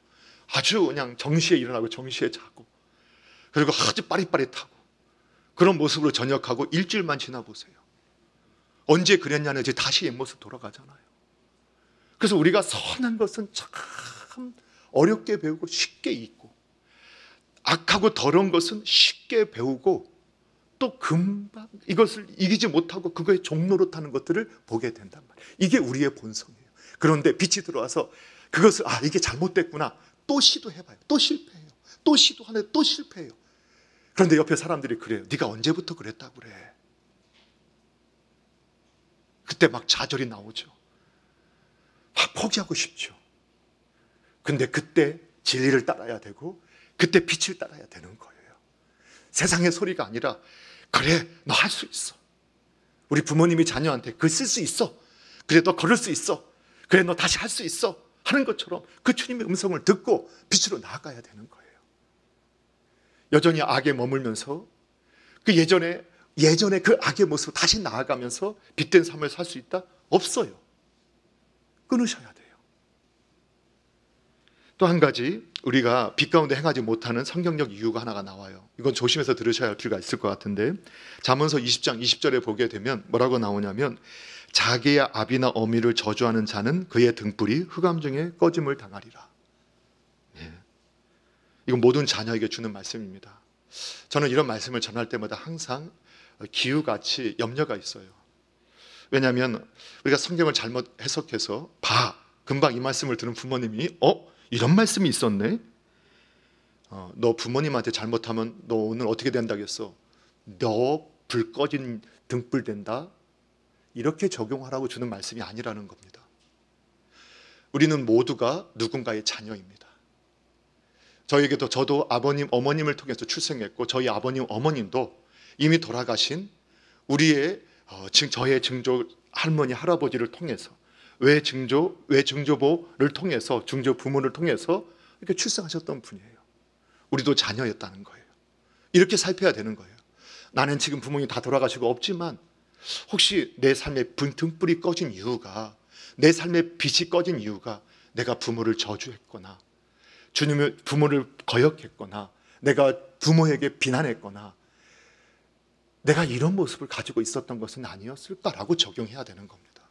아주 그냥 정시에 일어나고 정시에 자고, 그리고 아주 빠릿빠릿하고 그런 모습으로 전역하고 일주일만 지나보세요. 언제 그랬냐는 이제 다시 옛모습 돌아가잖아요. 그래서 우리가 선한 것은 참 어렵게 배우고 쉽게 잊고, 악하고 더러운 것은 쉽게 배우고 또 금방 이것을 이기지 못하고 그거에 종노릇하는 것들을 보게 된단 말이에요. 이게 우리의 본성이에요. 그런데 빛이 들어와서 그것을 이게 잘못됐구나. 또 시도해봐요. 또 실패해요. 또 시도하는데 또 실패해요. 그런데 옆에 사람들이 그래요. 네가 언제부터 그랬다고 그래. 그때 막 좌절이 나오죠. 막 포기하고 싶죠. 근데 그때 진리를 따라야 되고 그때 빛을 따라야 되는 거예요. 세상의 소리가 아니라 그래, 너 할 수 있어. 우리 부모님이 자녀한테 글 쓸 수 있어. 그래, 너 걸을 수 있어. 그래, 너 다시 할 수 있어. 하는 것처럼 그 주님의 음성을 듣고 빛으로 나아가야 되는 거예요. 여전히 악에 머물면서 그 예전에 그 악의 모습을 다시 나아가면서 빛된 삶을 살 수 있다? 없어요. 끊으셔야 돼요. 또 한 가지, 우리가 빛 가운데 행하지 못하는 성경적 이유가 하나가 나와요. 이건 조심해서 들으셔야 할 필요가 있을 것 같은데, 잠언서 20장 20절에 보게 되면 뭐라고 나오냐면, 자기의 아비나 어미를 저주하는 자는 그의 등불이 흑암 중에 꺼짐을 당하리라. 예. 이건 모든 자녀에게 주는 말씀입니다. 저는 이런 말씀을 전할 때마다 항상 기후같이 염려가 있어요. 왜냐하면 우리가 성경을 잘못 해석해서 금방 이 말씀을 들은 부모님이 이런 말씀이 있었네? 너 부모님한테 잘못하면 너 오늘 어떻게 된다겠어? 너 불 꺼진 등불 된다? 이렇게 적용하라고 주는 말씀이 아니라는 겁니다. 우리는 모두가 누군가의 자녀입니다. 저도 아버님, 어머님을 통해서 출생했고 저희 아버님, 어머님도 이미 돌아가신 우리의 저의 증조 할머니, 할아버지를 통해서 외증조부를 통해서 증조 부모를 통해서 이렇게 출생하셨던 분이에요. 우리도 자녀였다는 거예요. 이렇게 살펴야 되는 거예요. 나는 지금 부모님 다 돌아가시고 없지만 혹시 내 삶의 등불이 꺼진 이유가, 내 삶의 빛이 꺼진 이유가 내가 부모를 저주했거나 주님의 부모를 거역했거나 내가 부모에게 비난했거나 내가 이런 모습을 가지고 있었던 것은 아니었을까라고 적용해야 되는 겁니다.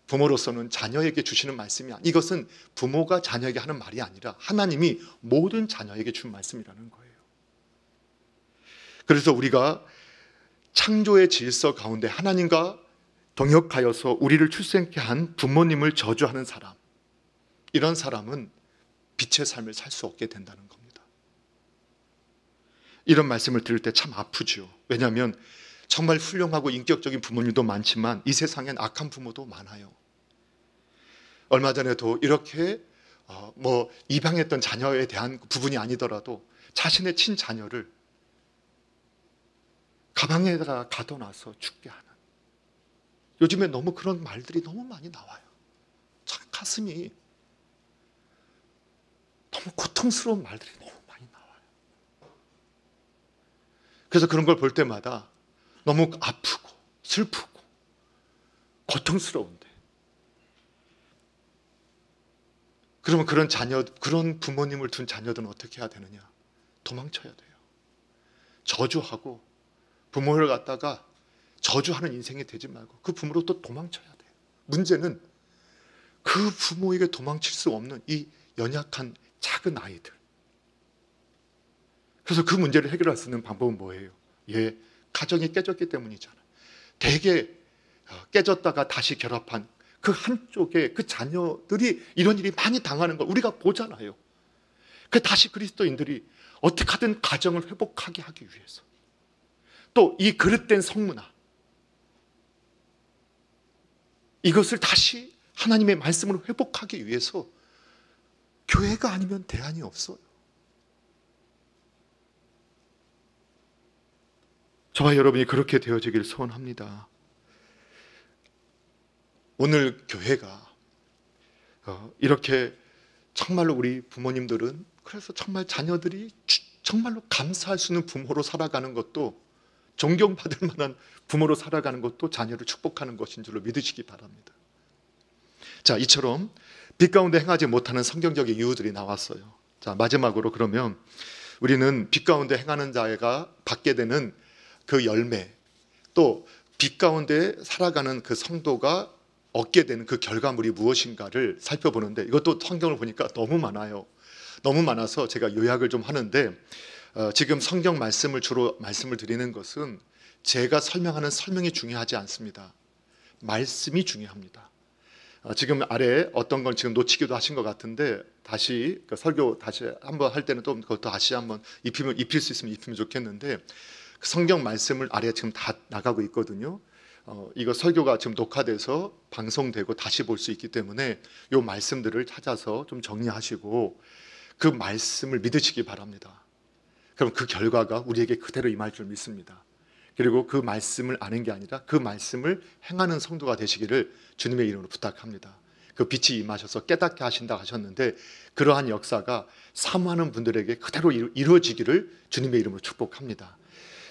부모로서는 자녀에게 주시는 말씀이 이것은 부모가 자녀에게 하는 말이 아니라 하나님이 모든 자녀에게 준 말씀이라는 거예요. 그래서 우리가 창조의 질서 가운데 하나님과 동역하여서 우리를 출생케 한 부모님을 저주하는 사람, 이런 사람은 빛의 삶을 살 수 없게 된다는 겁니다. 이런 말씀을 들을 때 참 아프죠. 왜냐하면 정말 훌륭하고 인격적인 부모님도 많지만 이 세상엔 악한 부모도 많아요. 얼마 전에도 이렇게 입양했던 자녀에 대한 부분이 아니더라도 자신의 친자녀를 가방에다가 가둬놔서 죽게 하는, 요즘에 너무 그런 말들이 너무 많이 나와요. 참 가슴이 너무 고통스러운 말들이 너무 많이 나와요. 그래서 그런 걸 볼 때마다 너무 아프고 슬프고 고통스러운데, 그러면 그런 부모님을 둔 자녀들은 어떻게 해야 되느냐? 도망쳐야 돼요. 저주하고 부모를 갖다가 저주하는 인생이 되지 말고 그 부모로 또 도망쳐야 돼요. 문제는 그 부모에게 도망칠 수 없는 이 연약한 작은 아이들. 그래서 그 문제를 해결할 수 있는 방법은 뭐예요? 가정이 깨졌기 때문이잖아요. 대개 깨졌다가 다시 결합한 그 한쪽에 그 자녀들이 이런 일이 많이 당하는 걸 우리가 보잖아요. 다시 그리스도인들이 어떻게 하든 가정을 회복하게 하기 위해서, 또 이 그릇된 성문화, 이것을 다시 하나님의 말씀으로 회복하기 위해서 교회가 아니면 대안이 없어요. 저와 여러분이 그렇게 되어지길 소원합니다. 오늘 교회가 이렇게 정말로 우리 부모님들은, 그래서 정말 자녀들이 정말로 감사할 수 있는 부모로 살아가는 것도, 존경받을 만한 부모로 살아가는 것도 자녀를 축복하는 것인 줄로 믿으시기 바랍니다. 자, 이처럼 빛 가운데 행하지 못하는 성경적인 이유들이 나왔어요. 자, 마지막으로 그러면 우리는 빛 가운데 행하는 자가 받게 되는 그 열매, 또 빛 가운데 살아가는 그 성도가 얻게 되는 그 결과물이 무엇인가를 살펴보는데, 이것도 성경을 보니까 너무 많아요. 너무 많아서 제가 요약을 좀 하는데, 지금 성경 말씀을 주로 말씀을 드리는 것은 제가 설명하는 설명이 중요하지 않습니다. 말씀이 중요합니다. 지금 아래 어떤 건 지금 놓치기도 하신 것 같은데, 다시 설교 다시 한번 할 때는 또 그것도 다시 한번 입힐 수 있으면 입히면 좋겠는데, 그 성경 말씀을 아래 지금 다 나가고 있거든요. 이거 설교가 지금 녹화돼서 방송되고 다시 볼 수 있기 때문에 이 말씀들을 찾아서 좀 정리하시고 그 말씀을 믿으시기 바랍니다. 그럼 그 결과가 우리에게 그대로 임할 줄 믿습니다. 그리고 그 말씀을 아는 게 아니라 그 말씀을 행하는 성도가 되시기를 주님의 이름으로 부탁합니다. 그 빛이 임하셔서 깨닫게 하신다 하셨는데, 그러한 역사가 사모하는 분들에게 그대로 이루어지기를 주님의 이름으로 축복합니다.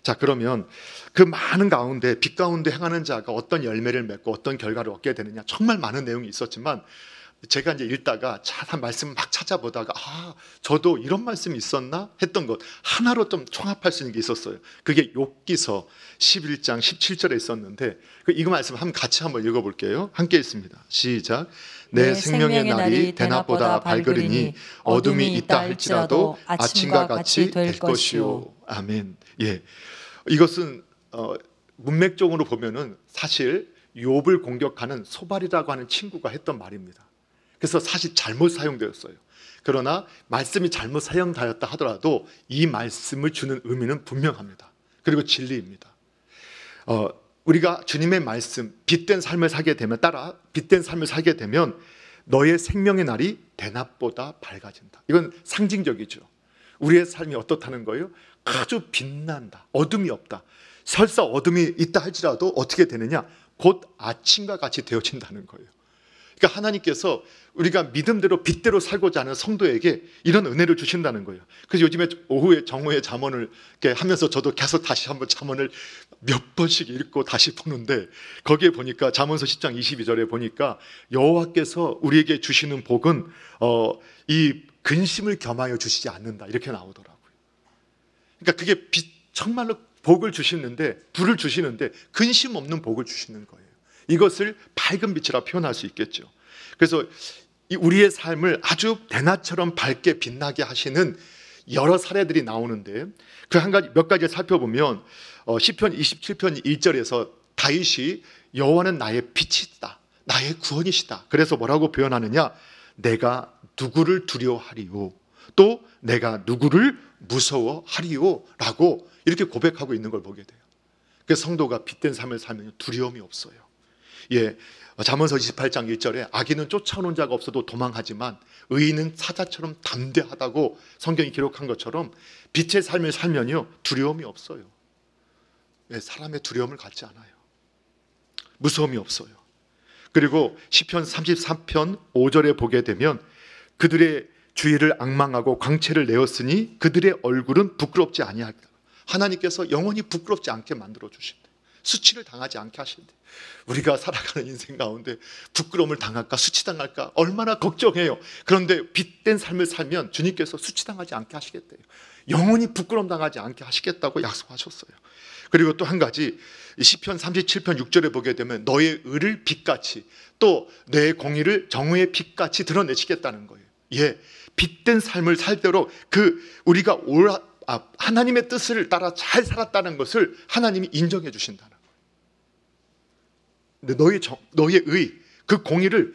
자, 그러면 그 많은 가운데 빛 가운데 행하는 자가 어떤 열매를 맺고 어떤 결과를 얻게 되느냐, 정말 많은 내용이 있었지만 제가 이제 읽다가 한 말씀 막 찾아보다가 저도 이런 말씀이 있었나 했던 것 하나로 좀 총합할 수 있는 게 있었어요. 그게 욥기서 11장 17절에 있었는데 이거 말씀 같이 한번 읽어볼게요. 함께 읽습니다. 시작. 내 생명의 날이 대낮보다 밝으리니 어둠이 있다 할지라도 아침과 같이 될 것이요. 아멘. 예, 이것은 문맥적으로 보면은 사실 욥을 공격하는 소발이라고 하는 친구가 했던 말입니다. 그래서 사실 잘못 사용되었어요. 그러나 말씀이 잘못 사용되었다 하더라도 이 말씀을 주는 의미는 분명합니다. 그리고 진리입니다. 우리가 주님의 말씀, 빛된 삶을 살게 되면 빛된 삶을 살게 되면 너의 생명의 날이 대낮보다 밝아진다. 이건 상징적이죠. 우리의 삶이 어떻다는 거예요? 아주 빛난다. 어둠이 없다. 설사 어둠이 있다 할지라도 어떻게 되느냐? 곧 아침과 같이 되어진다는 거예요. 그러니까 하나님께서 우리가 믿음대로 빛대로 살고자 하는 성도에게 이런 은혜를 주신다는 거예요. 그래서 요즘에 오후에 정오에 잠언을 이렇게 하면서 저도 계속 다시 한번 잠언을 몇 번씩 읽고 다시 보는데 거기에 보니까 잠언서 10장 22절에 보니까 여호와께서 우리에게 주시는 복은 이 근심을 겸하여 주시지 않는다 이렇게 나오더라고요. 그러니까 그게 정말로 복을 주시는데 불을 주시는데 근심 없는 복을 주시는 거예요. 이것을 밝은 빛이라 표현할 수 있겠죠. 그래서 우리의 삶을 아주 대낮처럼 밝게 빛나게 하시는 여러 사례들이 나오는데 그 몇 가지를 살펴보면 시편 27편 1절에서 다윗이 여호와는 나의 빛이다, 나의 구원이시다. 그래서 뭐라고 표현하느냐? 내가 누구를 두려워하리요, 또 내가 누구를 무서워하리요 라고 이렇게 고백하고 있는 걸 보게 돼요. 그래서 성도가 빛된 삶을 살면 두려움이 없어요. 예, 잠언서 28장 1절에 악인은 쫓아오는 자가 없어도 도망하지만 의인은 사자처럼 담대하다고 성경이 기록한 것처럼 빛의 삶을 살면요 두려움이 없어요. 예, 사람의 두려움을 갖지 않아요. 무서움이 없어요. 그리고 시편 33편 5절에 보게 되면 그들의 주의를 앙망하고 광채를 내었으니 그들의 얼굴은 부끄럽지 아니하리라. 하나님께서 영원히 부끄럽지 않게 만들어 주신대. 수치를 당하지 않게 하신대. 우리가 살아가는 인생 가운데 부끄러움을 당할까 수치당할까 얼마나 걱정해요. 그런데 빛된 삶을 살면 주님께서 수치당하지 않게 하시겠대요. 영원히 부끄러움 당하지 않게 하시겠다고 약속하셨어요. 그리고 또 한 가지 시편 37편 6절에 보게 되면 너의 의를 빛같이 또 내 공의를 정오의 빛같이 드러내시겠다는 거예요. 예, 빛된 삶을 살도록 우리가 하나님의 뜻을 따라 잘 살았다는 것을 하나님이 인정해 주신다는 거예요. 너의 의, 그 공의를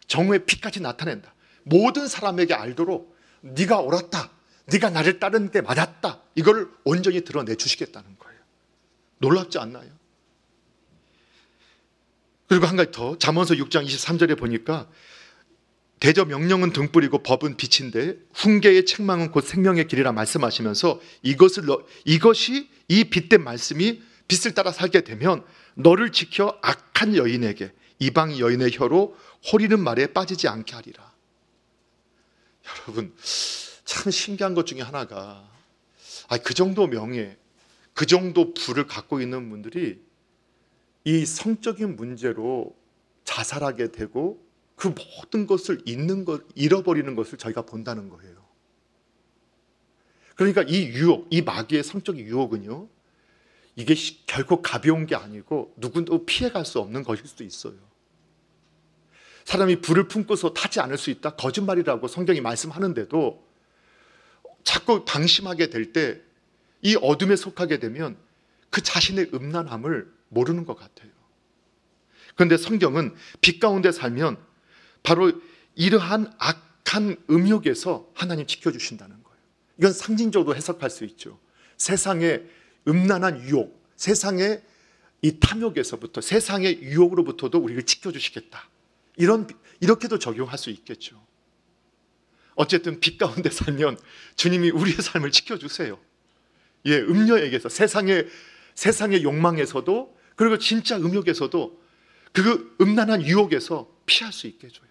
정오의 빛같이 나타낸다. 모든 사람에게 알도록 네가 옳았다, 네가 나를 따르는 게 맞았다, 이걸 온전히 드러내 주시겠다는 거예요. 놀랍지 않나요? 그리고 한 가지 더, 잠언서 6장 23절에 보니까 대저 명령은 등불이고 법은 빛인데 훈계의 책망은 곧 생명의 길이라 말씀하시면서 이것이 이 빛된 말씀이 빛을 따라 살게 되면 너를 지켜 악한 여인에게 이방 여인의 혀로 호리는 말에 빠지지 않게 하리라. 여러분 참 신기한 것 중에 하나가 그 정도 명예, 그 정도 부를 갖고 있는 분들이 이 성적인 문제로 자살하게 되고 그 모든 것을 잃어버리는 것을 저희가 본다는 거예요. 그러니까 이 유혹, 이 마귀의 성적인 유혹은요, 이게 결코 가벼운 게 아니고 누구도 피해갈 수 없는 것일 수도 있어요. 사람이 불을 품고서 타지 않을 수 있다? 거짓말이라고 성경이 말씀하는데도 자꾸 방심하게 될 때 이 어둠에 속하게 되면 그 자신의 음란함을 모르는 것 같아요. 그런데 성경은 빛 가운데 살면 바로 이러한 악한 음욕에서 하나님 지켜주신다는 거예요. 이건 상징적으로 해석할 수 있죠. 세상의 음란한 유혹, 세상의 이 탐욕에서부터, 세상의 유혹으로부터도 우리를 지켜주시겠다. 이렇게도 적용할 수 있겠죠. 어쨌든 빛 가운데 살면 주님이 우리의 삶을 지켜주세요. 예, 음녀에게서, 세상의 욕망에서도, 그리고 진짜 음욕에서도, 그 음란한 유혹에서 피할 수 있게 해줘요.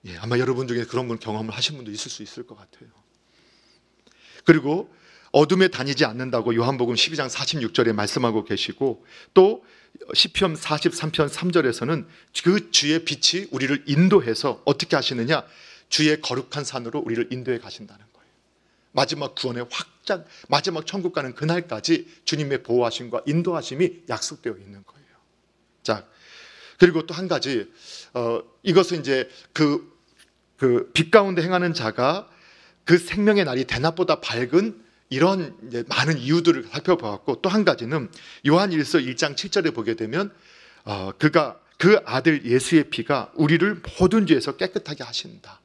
예, 아마 여러분 중에 그런 분 경험을 하신 분도 있을 수 있을 것 같아요. 그리고 어둠에 다니지 않는다고 요한복음 12장 46절에 말씀하고 계시고, 또 시편 43편 3절에서는 그 주의 빛이 우리를 인도해서 어떻게 하시느냐, 주의 거룩한 산으로 우리를 인도해 가신다는 거예요. 마지막 구원의 확장, 마지막 천국 가는 그날까지 주님의 보호하심과 인도하심이 약속되어 있는 거예요. 자, 그리고 또 한 가지, 이것은 이제 그 빛 가운데 행하는 자가 그 생명의 날이 대낮보다 밝은 이런 이제 많은 이유들을 살펴보았고, 또 한 가지는 요한일서 1장 7절에 보게 되면 그가 그 아들 예수의 피가 우리를 모든 죄에서 깨끗하게 하신다.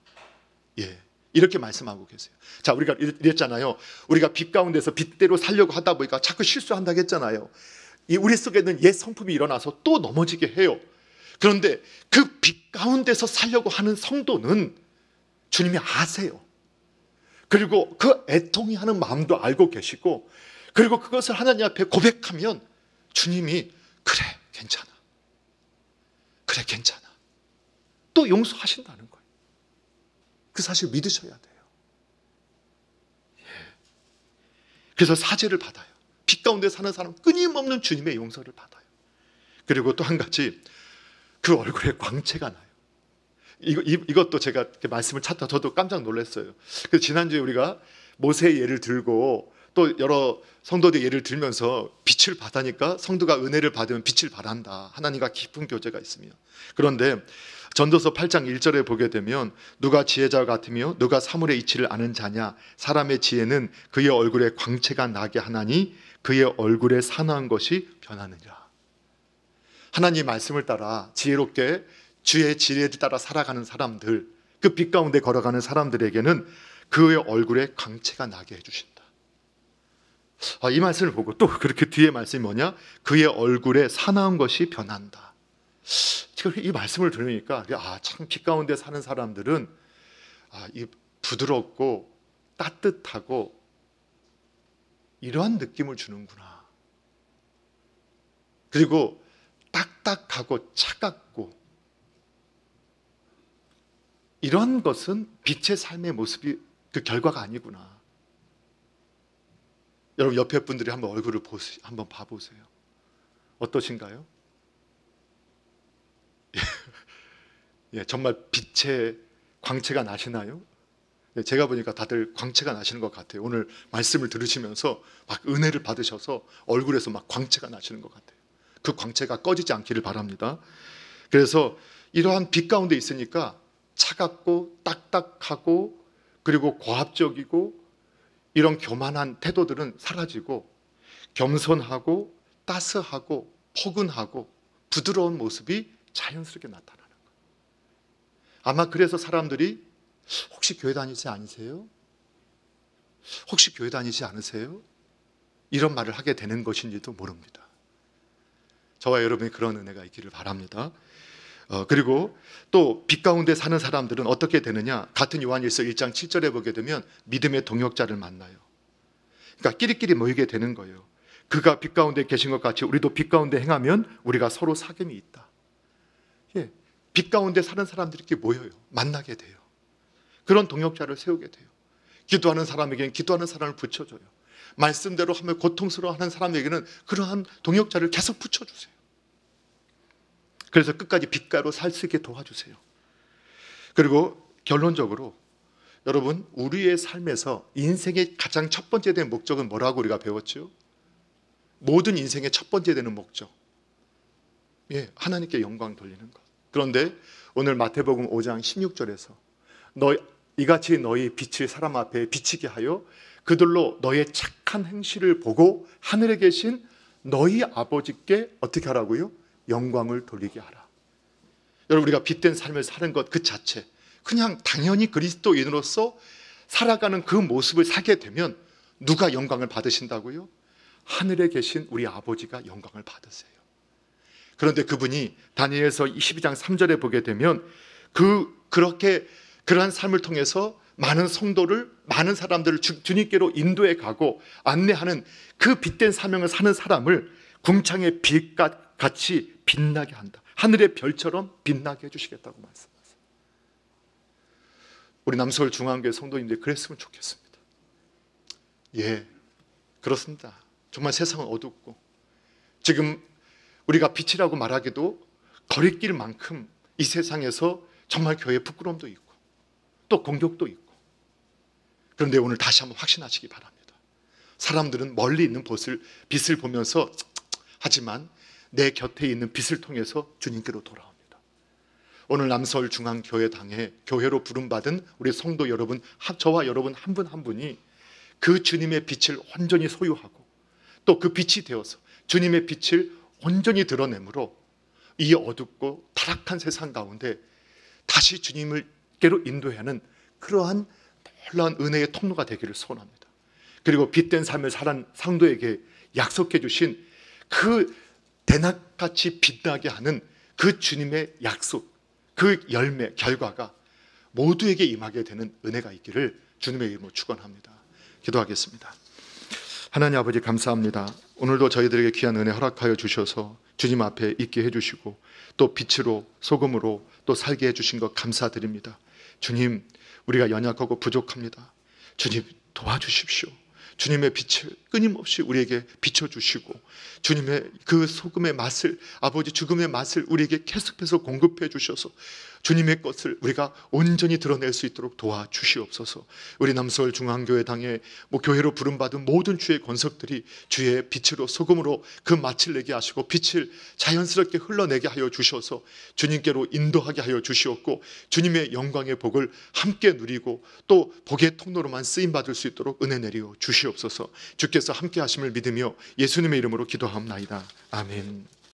예, 이렇게 말씀하고 계세요. 자, 우리가 이랬잖아요. 우리가 빛 가운데서 빛대로 살려고 하다 보니까 자꾸 실수한다고 했잖아요. 우리 속에는 옛 성품이 일어나서 또 넘어지게 해요. 그런데 그 빛 가운데서 살려고 하는 성도는 주님이 아세요. 그리고 그 애통이 하는 마음도 알고 계시고, 그리고 그것을 하나님 앞에 고백하면 주님이 그래 괜찮아, 그래 괜찮아, 또 용서하신다는 거예요. 그 사실 믿으셔야 돼요. 그래서 사죄를 받아요. 빛 가운데 사는 사람 끊임없는 주님의 용서를 받아요. 그리고 또 한 가지, 그 얼굴에 광채가 나요. 이것도 제가 말씀을 찾다 저도 깜짝 놀랐어요. 그래서 지난주에 우리가 모세의 예를 들고 또 여러 성도들 예를 들면서 빛을 받으니까 성도가 은혜를 받으면 빛을 발한다, 하나님과 깊은 교제가 있으며. 그런데 전도서 8장 1절에 보게 되면 누가 지혜자와 같으며 누가 사물의 이치를 아는 자냐, 사람의 지혜는 그의 얼굴에 광채가 나게 하나니 그의 얼굴에 사나운 것이 변하느니라. 하나님 말씀을 따라 지혜롭게 주의 지혜를 따라 살아가는 사람들, 그 빛 가운데 걸어가는 사람들에게는 그의 얼굴에 광채가 나게 해주신다. 이 말씀을 보고 또 그렇게 뒤에 말씀이 뭐냐, 그의 얼굴에 사나운 것이 변한다. 지금 이 말씀을 들으니까 참 빛 가운데 사는 사람들은 이 부드럽고 따뜻하고 이러한 느낌을 주는구나. 그리고 딱딱하고 차갑고 이런 것은 빛의 삶의 모습이 그 결과가 아니구나. 여러분 옆에 분들이 한번 얼굴을 한번 봐보세요. 어떠신가요? 예, 정말 빛의 광채가 나시나요? 예, 제가 보니까 다들 광채가 나시는 것 같아요. 오늘 말씀을 들으시면서 막 은혜를 받으셔서 얼굴에서 막 광채가 나시는 것 같아요. 그 광채가 꺼지지 않기를 바랍니다. 그래서 이러한 빛 가운데 있으니까 차갑고 딱딱하고 그리고 고압적이고 이런 교만한 태도들은 사라지고 겸손하고 따스하고 포근하고 부드러운 모습이 자연스럽게 나타나는 거예요. 아마 그래서 사람들이 혹시 교회 다니지 않으세요? 혹시 교회 다니지 않으세요? 이런 말을 하게 되는 것인지도 모릅니다. 저와 여러분이 그런 은혜가 있기를 바랍니다. 그리고 또 빛 가운데 사는 사람들은 어떻게 되느냐, 같은 요한일서 1장 7절에 보게 되면 믿음의 동역자를 만나요. 그러니까 끼리끼리 모이게 되는 거예요. 그가 빛 가운데 계신 것 같이 우리도 빛 가운데 행하면 우리가 서로 사귐이 있다. 예, 빛 가운데 사는 사람들이 모여요. 만나게 돼요. 그런 동역자를 세우게 돼요. 기도하는 사람에게는 기도하는 사람을 붙여줘요. 말씀대로 하면 고통스러워하는 사람에게는 그러한 동역자를 계속 붙여주세요. 그래서 끝까지 빛가로 살 수 있게 도와주세요. 그리고 결론적으로 여러분, 우리의 삶에서 인생의 가장 첫 번째 된 목적은 뭐라고 우리가 배웠죠? 모든 인생의 첫 번째 되는 목적, 예, 하나님께 영광 돌리는 것. 그런데 오늘 마태복음 5장 16절에서 이같이 너희 빛을 사람 앞에 비치게 하여 그들로 너의 착한 행실을 보고 하늘에 계신 너희 아버지께 어떻게 하라고요? 영광을 돌리게 하라. 여러분, 우리가 빛된 삶을 사는 것 그 자체, 그냥 당연히 그리스도인으로서 살아가는 그 모습을 살게 되면 누가 영광을 받으신다고요? 하늘에 계신 우리 아버지가 영광을 받으세요. 그런데 그분이 다니엘서 22장 3절에 보게 되면 그렇게 그러한 삶을 통해서 많은 성도를, 많은 사람들을 주님께로 인도해 가고 안내하는 그 빛된 사명을 사는 사람을 궁창의 빛같이 빛나게 한다. 하늘의 별처럼 빛나게 해주시겠다고 말씀하세요. 우리 남서울 중앙교회 성도님들 그랬으면 좋겠습니다. 예, 그렇습니다. 정말 세상은 어둡고 지금 우리가 빛이라고 말하기도 거리길만큼 이 세상에서 정말 교회에 부끄러움도 있고 또 공격도 있고, 그런데 오늘 다시 한번 확신하시기 바랍니다. 사람들은 멀리 있는 빛을 보면서 하지만 내 곁에 있는 빛을 통해서 주님께로 돌아옵니다. 오늘 남서울중앙교회당에 교회로 부름받은 우리 성도 여러분, 저와 여러분 한 분 한 분이 그 주님의 빛을 온전히 소유하고 또 그 빛이 되어서 주님의 빛을 온전히 드러내므로 이 어둡고 타락한 세상 가운데 다시 주님께로 인도하는 그러한 놀라운 은혜의 통로가 되기를 소원합니다. 그리고 빛된 삶을 살아온 상도에게 약속해 주신 그 대낮같이 빛나게 하는 그 주님의 약속, 그 열매, 결과가 모두에게 임하게 되는 은혜가 있기를 주님의 이름으로 축원합니다. 기도하겠습니다. 하나님 아버지, 감사합니다. 오늘도 저희들에게 귀한 은혜 허락하여 주셔서 주님 앞에 있게 해주시고 또 빛으로 소금으로 또 살게 해주신 것 감사드립니다. 주님, 우리가 연약하고 부족합니다. 주님 도와주십시오. 주님의 빛을 끊임없이 우리에게 비춰주시고 주님의 그 소금의 맛을, 아버지 죽음의 맛을 우리에게 계속해서 공급해 주셔서 주님의 것을 우리가 온전히 드러낼 수 있도록 도와주시옵소서. 우리 남서울중앙교회당의 교회로 부름받은 모든 주의 권속들이 주의 빛으로 소금으로 그 맛을 내게 하시고 빛을 자연스럽게 흘러내게 하여 주셔서 주님께로 인도하게 하여 주시옵고 주님의 영광의 복을 함께 누리고 또 복의 통로로만 쓰임받을 수 있도록 은혜 내려 주시옵소서. 주께서 함께 하심을 믿으며 예수님의 이름으로 기도하옵나이다. 아멘.